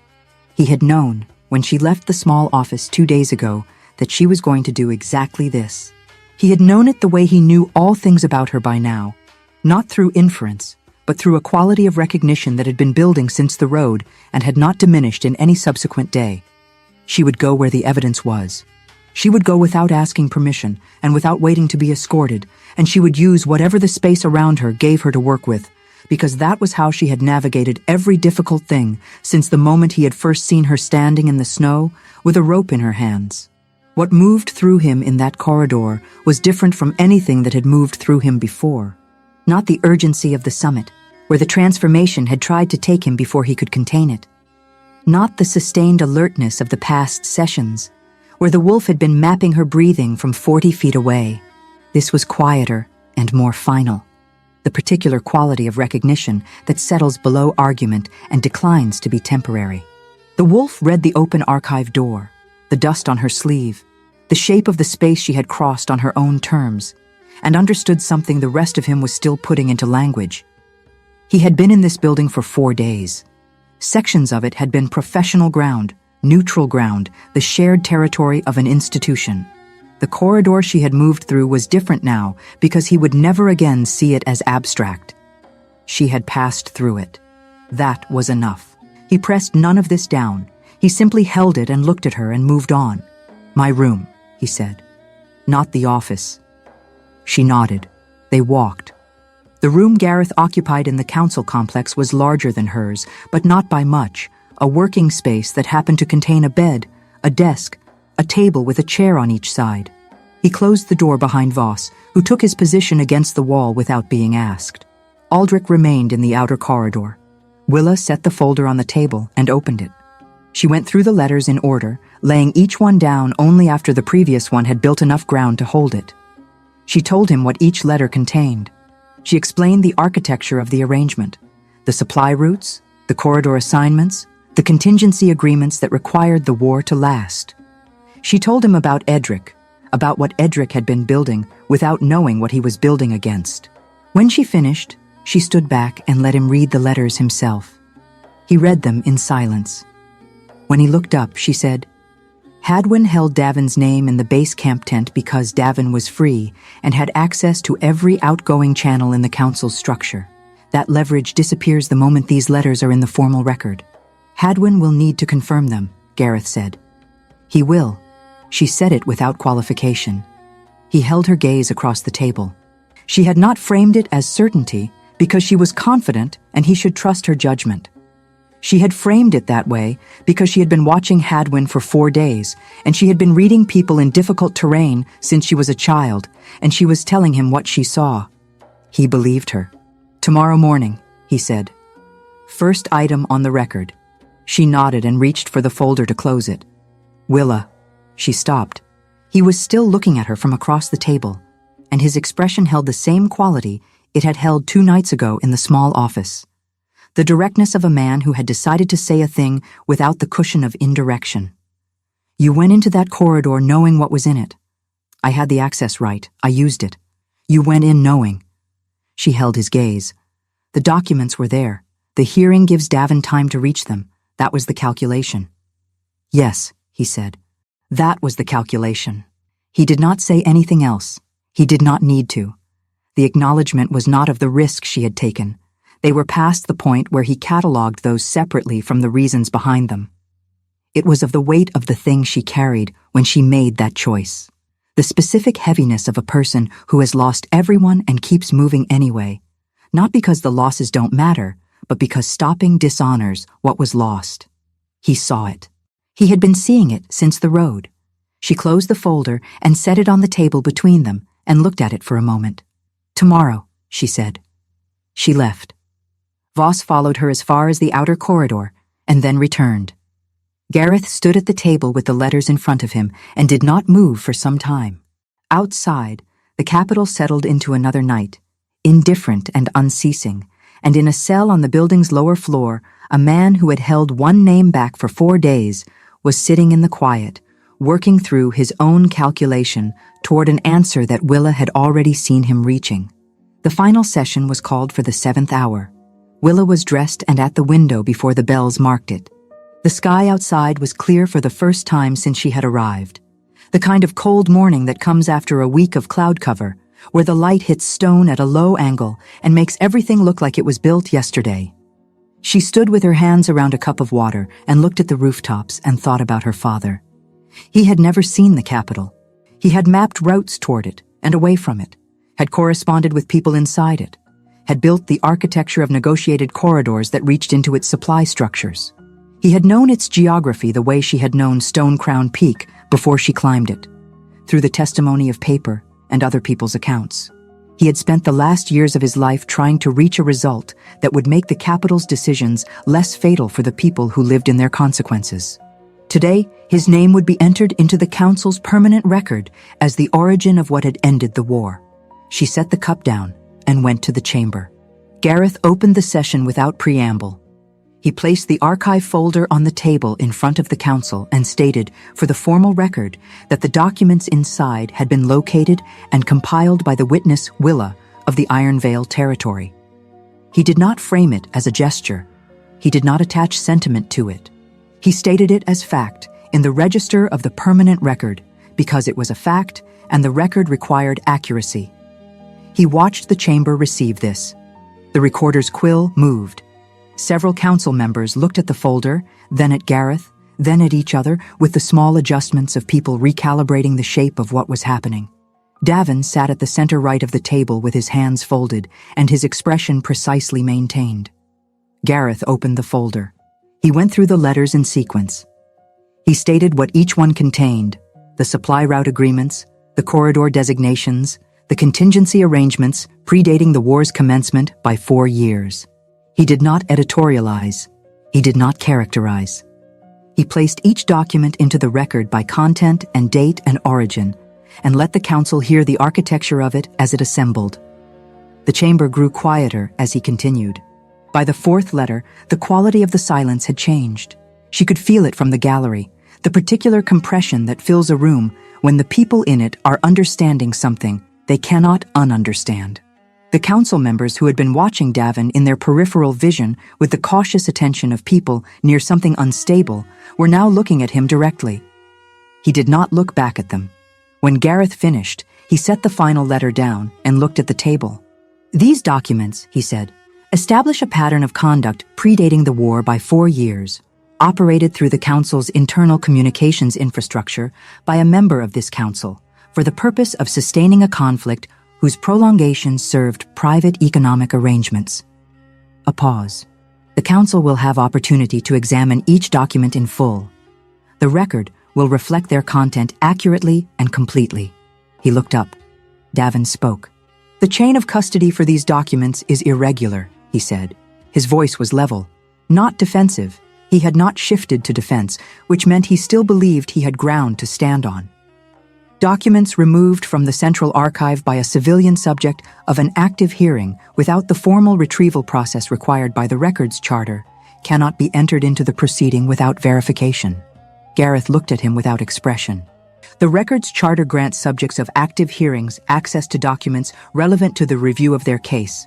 He had known, when she left the small office 2 days ago, that she was going to do exactly this. He had known it the way he knew all things about her by now, not through inference, but through a quality of recognition that had been building since the road and had not diminished in any subsequent day. She would go where the evidence was. She would go without asking permission and without waiting to be escorted, and she would use whatever the space around her gave her to work with, because that was how she had navigated every difficult thing since the moment he had first seen her standing in the snow with a rope in her hands. What moved through him in that corridor was different from anything that had moved through him before. Not the urgency of the summit, where the transformation had tried to take him before he could contain it. Not the sustained alertness of the past sessions, where the wolf had been mapping her breathing from 40 feet away. This was quieter and more final. The particular quality of recognition that settles below argument and declines to be temporary. The wolf read the open archive door, the dust on her sleeve, the shape of the space she had crossed on her own terms, and understood something the rest of him was still putting into language. He had been in this building for 4 days. Sections of it had been professional ground, neutral ground, the shared territory of an institution. The corridor she had moved through was different now because he would never again see it as abstract. She had passed through it. That was enough. He pressed none of this down. He simply held it and looked at her and moved on. "My room," he said. "Not the office." She nodded. They walked. The room Gareth occupied in the council complex was larger than hers, but not by much, a working space that happened to contain a bed, a desk, a table with a chair on each side. He closed the door behind Voss, who took his position against the wall without being asked. Aldrich remained in the outer corridor. Willa set the folder on the table and opened it. She went through the letters in order, laying each one down only after the previous one had built enough ground to hold it. She told him what each letter contained. She explained the architecture of the arrangement, the supply routes, the corridor assignments, the contingency agreements that required the war to last. She told him about Edric, about what Edric had been building without knowing what he was building against. When she finished, she stood back and let him read the letters himself. He read them in silence. When he looked up, she said, "Hadwin held Davin's name in the base camp tent because Davin was free and had access to every outgoing channel in the council's structure. That leverage disappears the moment these letters are in the formal record. Hadwin will need to confirm them," Gareth said. "He will." She said it without qualification. He held her gaze across the table. She had not framed it as certainty because she was confident and he should trust her judgment. She had framed it that way because she had been watching Hadwin for 4 days, and she had been reading people in difficult terrain since she was a child, and she was telling him what she saw. He believed her. "Tomorrow morning," he said. "First item on the record." She nodded and reached for the folder to close it. "Willa." She stopped. He was still looking at her from across the table, and his expression held the same quality it had held 2 nights ago in the small office. The directness of a man who had decided to say a thing without the cushion of indirection. "You went into that corridor knowing what was in it. I had the access right. I used it. You went in knowing." She held his gaze. The documents were there. The hearing gives Davin time to reach them. That was the calculation. "Yes," he said. That was the calculation. He did not say anything else. He did not need to. The acknowledgement was not of the risk she had taken. They were past the point where he catalogued those separately from the reasons behind them. It was of the weight of the thing she carried when she made that choice. The specific heaviness of a person who has lost everyone and keeps moving anyway, not because the losses don't matter, but because stopping dishonors what was lost. He saw it. He had been seeing it since the road. She closed the folder and set it on the table between them and looked at it for a moment. "Tomorrow," she said. She left. Voss followed her as far as the outer corridor and then returned. Gareth stood at the table with the letters in front of him and did not move for some time. Outside, the capital settled into another night, indifferent and unceasing, and in a cell on the building's lower floor, a man who had held one name back for 4 days was sitting in the quiet, working through his own calculation toward an answer that Willa had already seen him reaching. The final session was called for the 7th hour. Willa was dressed and at the window before the bells marked it. The sky outside was clear for the first time since she had arrived. The kind of cold morning that comes after a week of cloud cover, where the light hits stone at a low angle and makes everything look like it was built yesterday. She stood with her hands around a cup of water and looked at the rooftops and thought about her father. He had never seen the capital. He had mapped routes toward it and away from it, had corresponded with people inside it, had built the architecture of negotiated corridors that reached into its supply structures. He had known its geography the way she had known Stone Crown Peak before she climbed it, through the testimony of paper and other people's accounts. He had spent the last years of his life trying to reach a result that would make the capital's decisions less fatal for the people who lived in their consequences. Today, his name would be entered into the council's permanent record as the origin of what had ended the war. She set the cup down and went to the chamber. Gareth opened the session without preamble. He placed the archive folder on the table in front of the council and stated, for the formal record, that the documents inside had been located and compiled by the witness Willa of the Iron Vale territory. He did not frame it as a gesture. He did not attach sentiment to it. He stated it as fact in the register of the permanent record because it was a fact and the record required accuracy. He watched the chamber receive this. The recorder's quill moved. Several council members looked at the folder, then at Gareth, then at each other, with the small adjustments of people recalibrating the shape of what was happening. Davin sat at the center right of the table with his hands folded and his expression precisely maintained. Gareth opened the folder. He went through the letters in sequence. He stated what each one contained: the supply route agreements, the corridor designations, the contingency arrangements predating the war's commencement by 4 years. He did not editorialize. He did not characterize. He placed each document into the record by content and date and origin, and let the council hear the architecture of it as it assembled. The chamber grew quieter as he continued. By the 4th letter, the quality of the silence had changed. She could feel it from the gallery, the particular compression that fills a room when the people in it are understanding something they cannot ununderstand. The council members who had been watching Davin in their peripheral vision with the cautious attention of people near something unstable were now looking at him directly. He did not look back at them. When Gareth finished, he set the final letter down and looked at the table. "These documents," he said, "establish a pattern of conduct predating the war by 4 years, operated through the council's internal communications infrastructure by a member of this council, for the purpose of sustaining a conflict whose prolongation served private economic arrangements." A pause. "The council will have opportunity to examine each document in full. The record will reflect their content accurately and completely." He looked up. Davin spoke. "The chain of custody for these documents is irregular," he said. His voice was level, not defensive. He had not shifted to defense, which meant he still believed he had ground to stand on. Documents removed from the Central Archive by a civilian subject of an active hearing without the formal retrieval process required by the Records Charter cannot be entered into the proceeding without verification. Gareth looked at him without expression. The Records Charter grants subjects of active hearings access to documents relevant to the review of their case.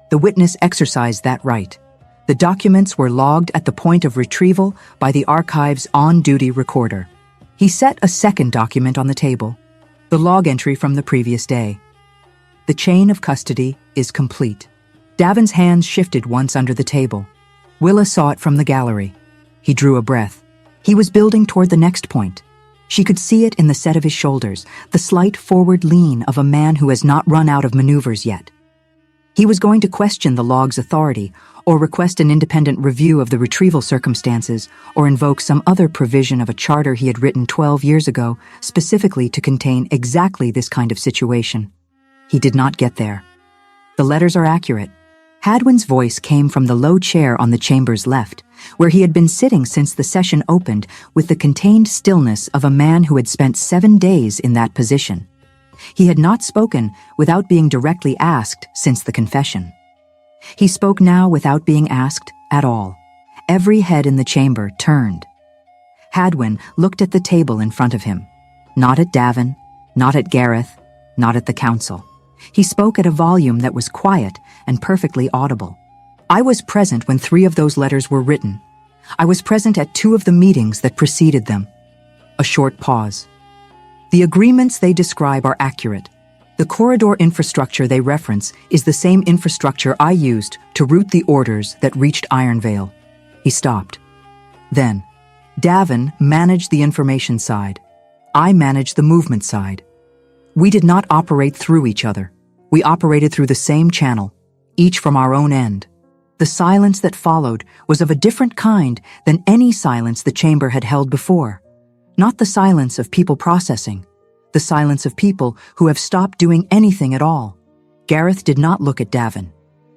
The witness exercised that right. The documents were logged at the point of retrieval by the archive's on-duty recorder. He set a second document on the table, the log entry from the previous day. The chain of custody is complete. Davin's hands shifted once under the table. Willa saw it from the gallery. He drew a breath. He was building toward the next point. She could see it in the set of his shoulders, the slight forward lean of a man who has not run out of maneuvers yet. He was going to question the log's authority, or request an independent review of the retrieval circumstances, or invoke some other provision of a charter he had written 12 years ago, specifically to contain exactly this kind of situation. He did not get there. The letters are accurate. Hadwin's voice came from the low chair on the chamber's left, where he had been sitting since the session opened, with the contained stillness of a man who had spent 7 days in that position. He had not spoken without being directly asked since the confession. He spoke now without being asked at all. Every head in the chamber turned. Hadwin looked at the table in front of him. Not at Davin, not at Gareth, not at the council. He spoke at a volume that was quiet and perfectly audible. I was present when 3 of those letters were written. I was present at 2 of the meetings that preceded them. A short pause. The agreements they describe are accurate. The corridor infrastructure they reference is the same infrastructure I used to route the orders that reached Ironvale. He stopped. Then, Davin managed the information side. I managed the movement side. We did not operate through each other. We operated through the same channel, each from our own end. The silence that followed was of a different kind than any silence the chamber had held before. Not the silence of people processing, the silence of people who have stopped doing anything at all. Gareth did not look at Davin.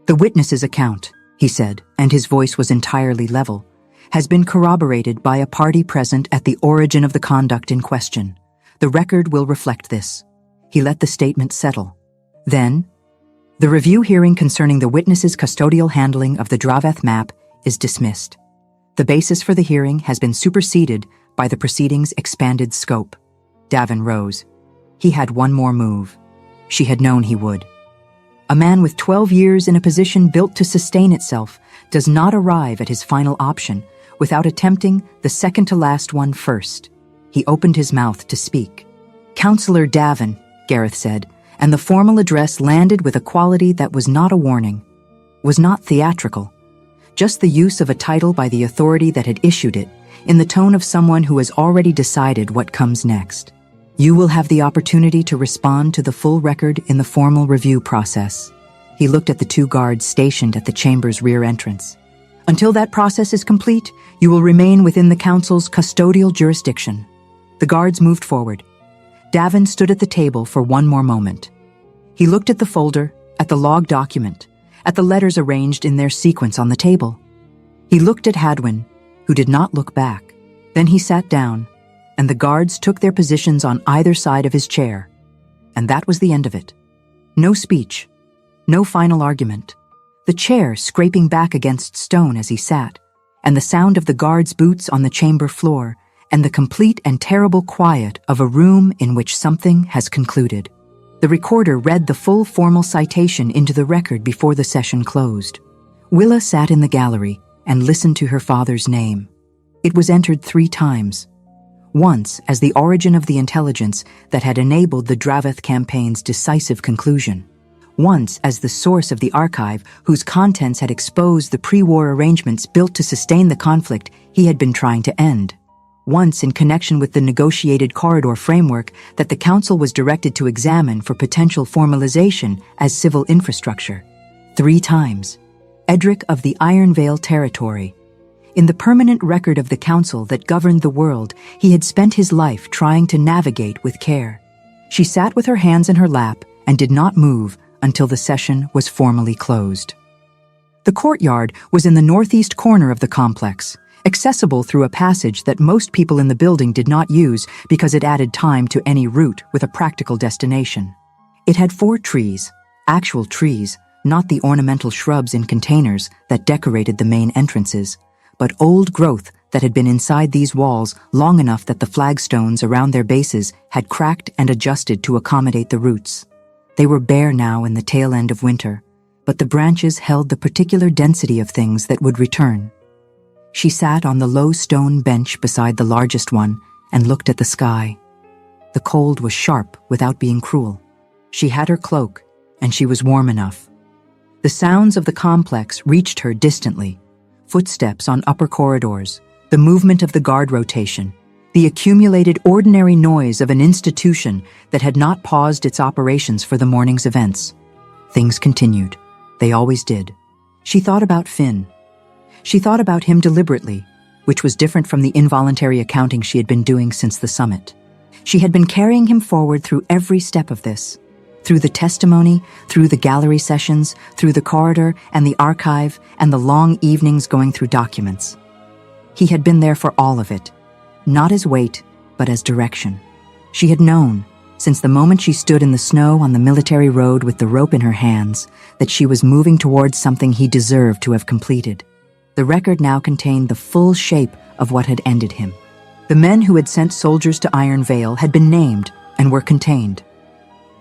The witness's account, he said, and his voice was entirely level, has been corroborated by a party present at the origin of the conduct in question. The record will reflect this. He let the statement settle. Then, the review hearing concerning the witness's custodial handling of the Draveth map is dismissed. The basis for the hearing has been superseded by the proceedings' expanded scope. Davin rose. He had one more move. She had known he would. A man with 12 years in a position built to sustain itself does not arrive at his final option without attempting the second-to-last one first. He opened his mouth to speak. "Councillor Davin," Gareth said, and the formal address landed with a quality that was not a warning, was not theatrical, just the use of a title by the authority that had issued it, in the tone of someone who has already decided what comes next. "You will have the opportunity to respond to the full record in the formal review process." He looked at the 2 guards stationed at the chamber's rear entrance. "Until that process is complete, you will remain within the council's custodial jurisdiction." The guards moved forward. Davin stood at the table for one more moment. He looked at the folder, at the log document, at the letters arranged in their sequence on the table. He looked at Hadwin, who did not look back. Then he sat down, and the guards took their positions on either side of his chair. And that was the end of it. No speech, no final argument. The chair scraping back against stone as he sat, and the sound of the guards' boots on the chamber floor, and the complete and terrible quiet of a room in which something has concluded. The recorder read the full formal citation into the record before the session closed. Willa sat in the gallery and listened to her father's name. It was entered 3 times. Once as the origin of the intelligence that had enabled the Draveth campaign's decisive conclusion. Once as the source of the archive whose contents had exposed the pre-war arrangements built to sustain the conflict he had been trying to end. Once in connection with the negotiated corridor framework that the Council was directed to examine for potential formalization as civil infrastructure. 3 times. Edric of the Ironvale territory. In the permanent record of the Council that governed the world, he had spent his life trying to navigate with care. She sat with her hands in her lap and did not move until the session was formally closed. The courtyard was in the northeast corner of the complex, accessible through a passage that most people in the building did not use because it added time to any route with a practical destination. It had 4 trees, actual trees, not the ornamental shrubs in containers that decorated the main entrances, but old growth that had been inside these walls long enough that the flagstones around their bases had cracked and adjusted to accommodate the roots. They were bare now in the tail end of winter, but the branches held the particular density of things that would return. She sat on the low stone bench beside the largest one and looked at the sky. The cold was sharp without being cruel. She had her cloak, and she was warm enough. The sounds of the complex reached her distantly. Footsteps on upper corridors, the movement of the guard rotation, the accumulated ordinary noise of an institution that had not paused its operations for the morning's events. Things continued. They always did. She thought about Finn. She thought about him deliberately, which was different from the involuntary accounting she had been doing since the summit. She had been carrying him forward through every step of this, through the testimony, through the gallery sessions, through the corridor and the archive, and the long evenings going through documents. He had been there for all of it, not as weight, but as direction. She had known, since the moment she stood in the snow on the military road with the rope in her hands, that she was moving towards something he deserved to have completed. The record now contained the full shape of what had ended him. The men who had sent soldiers to Iron Vale had been named and were contained.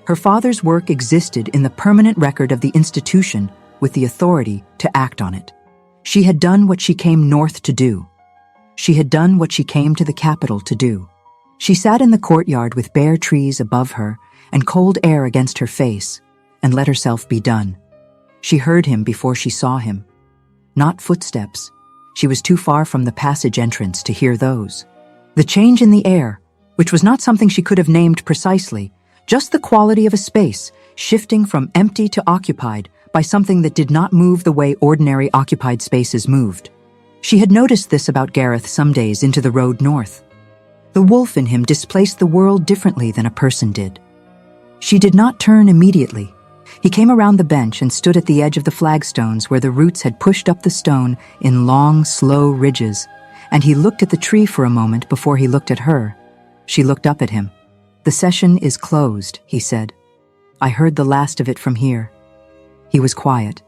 Her father's work existed in the permanent record of the institution with the authority to act on it. She had done what she came north to do. She had done what she came to the capital to do. She sat in the courtyard with bare trees above her and cold air against her face and let herself be done. She heard him before she saw him. Not footsteps. She was too far from the passage entrance to hear those. The change in the air, which was not something she could have named precisely, just the quality of a space, shifting from empty to occupied by something that did not move the way ordinary occupied spaces moved. She had noticed this about Gareth some days into the road north. The wolf in him displaced the world differently than a person did. She did not turn immediately. He came around the bench and stood at the edge of the flagstones where the roots had pushed up the stone in long, slow ridges, and he looked at the tree for a moment before he looked at her. She looked up at him. "The session is closed," he said. "I heard the last of it from here." He was quiet.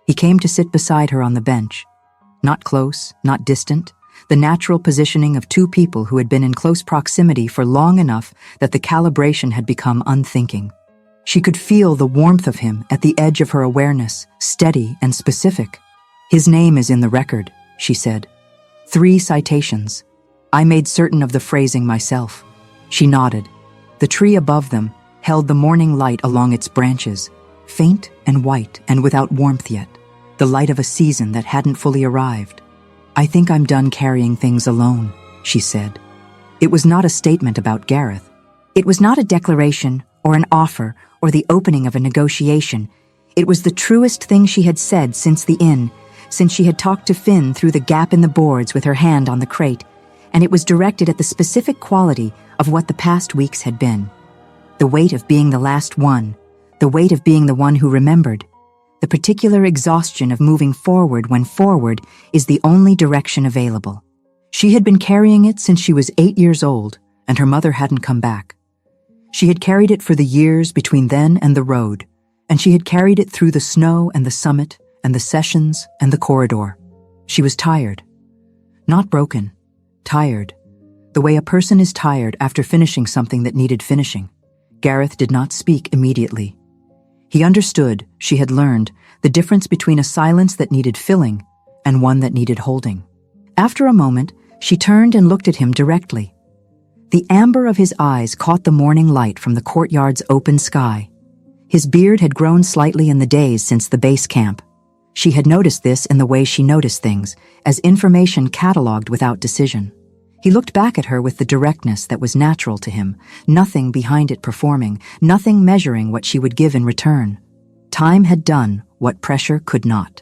He came to sit beside her on the bench. Not close, not distant, the natural positioning of two people who had been in close proximity for long enough that the calibration had become unthinking. She could feel the warmth of him at the edge of her awareness, steady and specific. "His name is in the record," she said. 3 citations. I made certain of the phrasing myself. She nodded. The tree above them held the morning light along its branches, faint and white and without warmth yet, the light of a season that hadn't fully arrived. "I think I'm done carrying things alone," she said. It was not a statement about Gareth. It was not a declaration or an offer or the opening of a negotiation. It was the truest thing she had said since the inn, since she had talked to Finn through the gap in the boards with her hand on the crate, and it was directed at the specific quality of what the past weeks had been. The weight of being the last one, the weight of being the one who remembered, the particular exhaustion of moving forward when forward is the only direction available. She had been carrying it since she was 8 years old, and her mother hadn't come back. She had carried it for the years between then and the road, and she had carried it through the snow and the summit and the sessions and the corridor. She was tired. Not broken. Tired. The way a person is tired after finishing something that needed finishing. Gareth did not speak immediately. He understood, she had learned, the difference between a silence that needed filling and one that needed holding. After a moment, she turned and looked at him directly. The amber of his eyes caught the morning light from the courtyard's open sky. His beard had grown slightly in the days since the base camp. She had noticed this in the way she noticed things, as information catalogued without decision. He looked back at her with the directness that was natural to him, nothing behind it performing, nothing measuring what she would give in return. Time had done what pressure could not.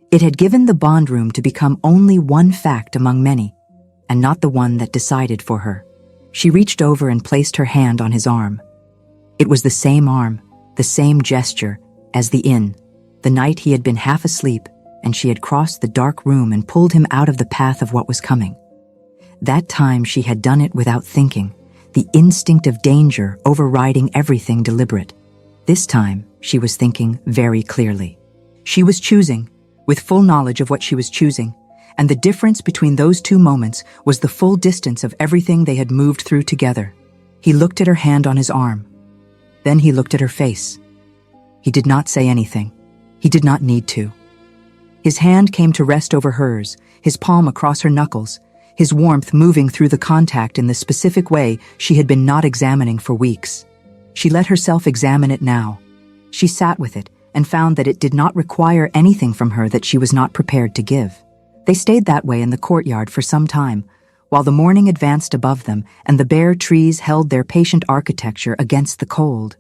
It had given the bond room to become only one fact among many, and not the one that decided for her. She reached over and placed her hand on his arm. It was the same arm, the same gesture, as the inn, the night he had been half asleep and she had crossed the dark room and pulled him out of the path of what was coming. That time she had done it without thinking, the instinct of danger overriding everything deliberate. This time she was thinking very clearly. She was choosing, with full knowledge of what she was choosing, and the difference between those two moments was the full distance of everything they had moved through together. He looked at her hand on his arm. Then he looked at her face. He did not say anything. He did not need to. His hand came to rest over hers, his palm across her knuckles, his warmth moving through the contact in the specific way she had been not examining for weeks. She let herself examine it now. She sat with it and found that it did not require anything from her that she was not prepared to give. They stayed that way in the courtyard for some time, while the morning advanced above them and the bare trees held their patient architecture against the cold.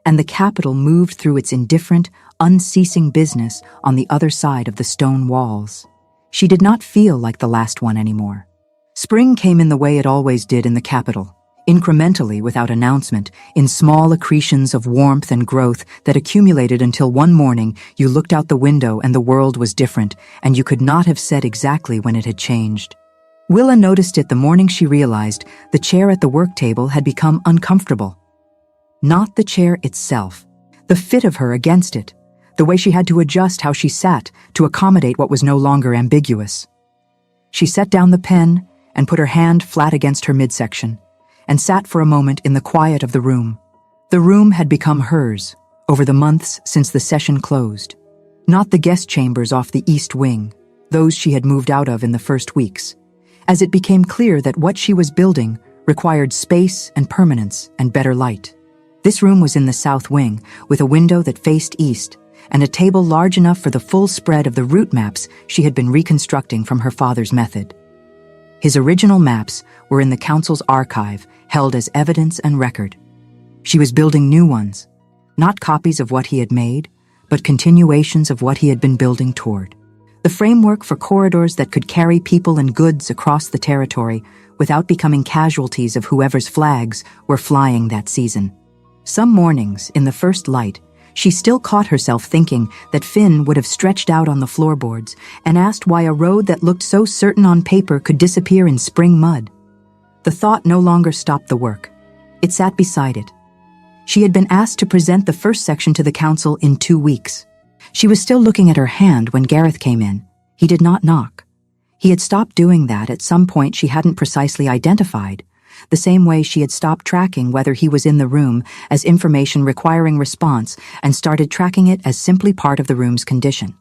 and the capital moved through its indifferent, unceasing business on the other side of the stone walls. She did not feel like the last one anymore. Spring came in the way it always did in the capital, incrementally without announcement, in small accretions of warmth and growth that accumulated until one morning you looked out the window and the world was different, and you could not have said exactly when it had changed. Willa noticed it the morning she realized the chair at the work table had become uncomfortable. Not the chair itself, the fit of her against it, the way she had to adjust how she sat to accommodate what was no longer ambiguous. She set down the pen and put her hand flat against her midsection, and sat for a moment in the quiet of the room. The room had become hers over the months since the session closed. Not the guest chambers off the east wing, those she had moved out of in the first weeks, as it became clear that what she was building required space and permanence and better light. This room was in the south wing, with a window that faced east, and a table large enough for the full spread of the route maps she had been reconstructing from her father's method. His original maps were in the council's archive, held as evidence and record. She was building new ones, not copies of what he had made, but continuations of what he had been building toward. The framework for corridors that could carry people and goods across the territory without becoming casualties of whoever's flags were flying that season. Some mornings, in the first light, she still caught herself thinking that Finn would have stretched out on the floorboards and asked why a road that looked so certain on paper could disappear in spring mud. The thought no longer stopped the work. It sat beside it. She had been asked to present the first section to the council in 2 weeks. She was still looking at her hand when Gareth came in. He did not knock. He had stopped doing that at some point she hadn't precisely identified, the same way she had stopped tracking whether he was in the room as information requiring response and started tracking it as simply part of the room's condition.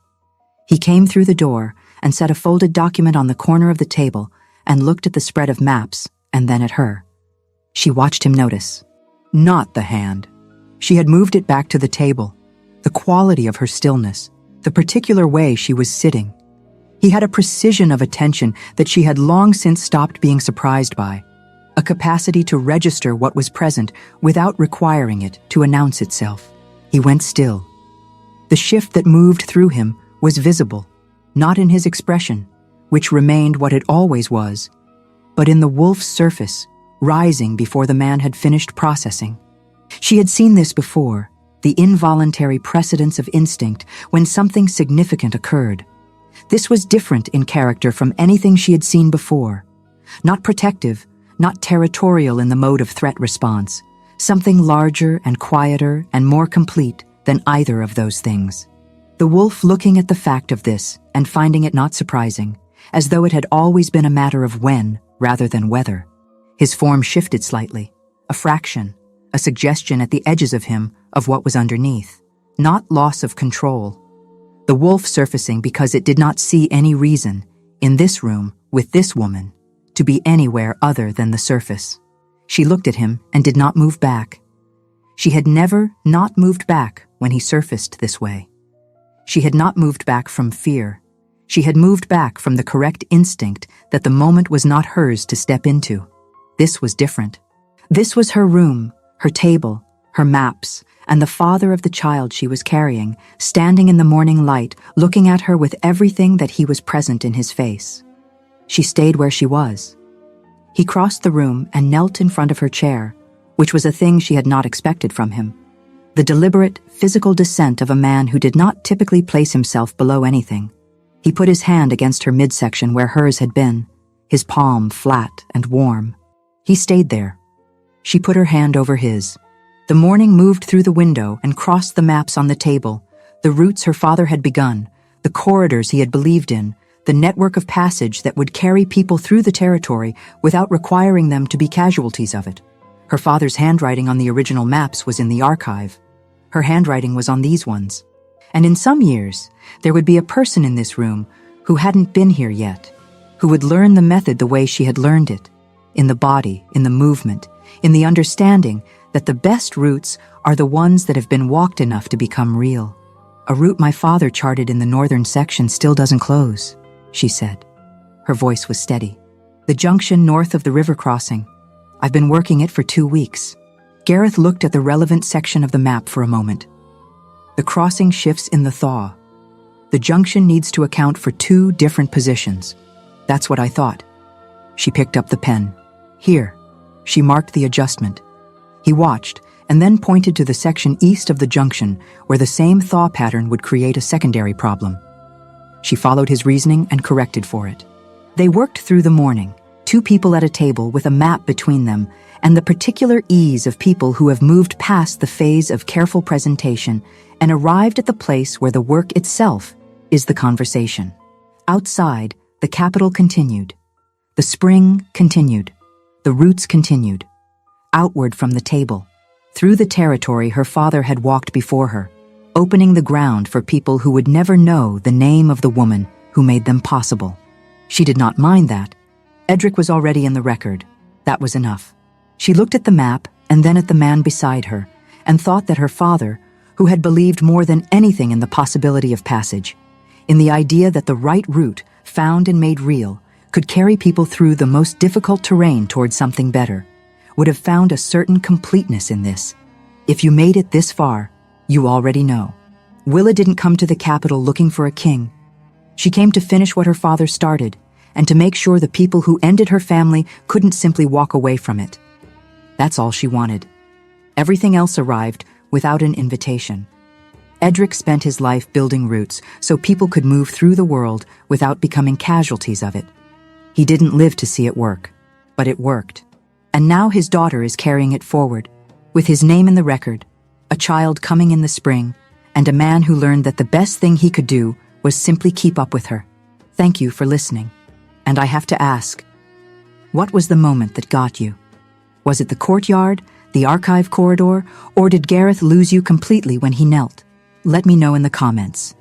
He came through the door and set a folded document on the corner of the table and looked at the spread of maps and then at her. She watched him notice. Not the hand. She had moved it back to the table. The quality of her stillness, the particular way she was sitting. He had a precision of attention that she had long since stopped being surprised by, a capacity to register what was present without requiring it to announce itself. He went still. The shift that moved through him was visible, not in his expression, which remained what it always was, but in the wolf's surface, rising before the man had finished processing. She had seen this before, the involuntary precedence of instinct when something significant occurred. This was different in character from anything she had seen before. Not protective, not territorial in the mode of threat response, something larger and quieter and more complete than either of those things. The wolf looking at the fact of this and finding it not surprising, as though it had always been a matter of when rather than whether. His form shifted slightly, a fraction, a suggestion at the edges of him of what was underneath, not loss of control. The wolf surfacing because it did not see any reason, in this room, with this woman, to be anywhere other than the surface. She looked at him and did not move back. She had never not moved back when he surfaced this way. She had not moved back from fear. She had moved back from the correct instinct that the moment was not hers to step into. This was different. This was her room, her table, her maps, and the father of the child she was carrying, standing in the morning light, looking at her with everything that he was present in his face. She stayed where she was. He crossed the room and knelt in front of her chair, which was a thing she had not expected from him. The deliberate, physical descent of a man who did not typically place himself below anything. He put his hand against her midsection where hers had been, his palm flat and warm. He stayed there. She put her hand over his. The morning moved through the window and crossed the maps on the table, the routes her father had begun, the corridors he had believed in, the network of passage that would carry people through the territory without requiring them to be casualties of it. Her father's handwriting on the original maps was in the archive. Her handwriting was on these ones. And in some years, there would be a person in this room who hadn't been here yet, who would learn the method the way she had learned it, in the body, in the movement, in the understanding that the best routes are the ones that have been walked enough to become real. A route my father charted in the northern section still doesn't close, she said. Her voice was steady. The junction north of the river crossing. I've been working it for 2 weeks. Gareth looked at the relevant section of the map for a moment. The crossing shifts in the thaw. The junction needs to account for 2 different positions. That's what I thought. She picked up the pen. Here. She marked the adjustment. He watched, and then pointed to the section east of the junction where the same thaw pattern would create a secondary problem. She followed his reasoning and corrected for it. They worked through the morning, 2 people at a table with a map between them, and the particular ease of people who have moved past the phase of careful presentation and arrived at the place where the work itself is the conversation. Outside, the capital continued. The spring continued. The roots continued. Outward from the table. Through the territory her father had walked before her, opening the ground for people who would never know the name of the woman who made them possible. She did not mind that. Edric was already in the record. That was enough. She looked at the map and then at the man beside her and thought that her father, who had believed more than anything in the possibility of passage, in the idea that the right route, found and made real, could carry people through the most difficult terrain towards something better, would have found a certain completeness in this. If you made it this far, you already know. Willa didn't come to the capital looking for a king. She came to finish what her father started, and to make sure the people who ended her family couldn't simply walk away from it. That's all she wanted. Everything else arrived without an invitation. Edric spent his life building routes so people could move through the world without becoming casualties of it. He didn't live to see it work, but it worked. And now his daughter is carrying it forward, with his name in the record, a child coming in the spring, and a man who learned that the best thing he could do was simply keep up with her. Thank you for listening. And I have to ask, what was the moment that got you? Was it the courtyard, the archive corridor, or did Gareth lose you completely when he knelt? Let me know in the comments.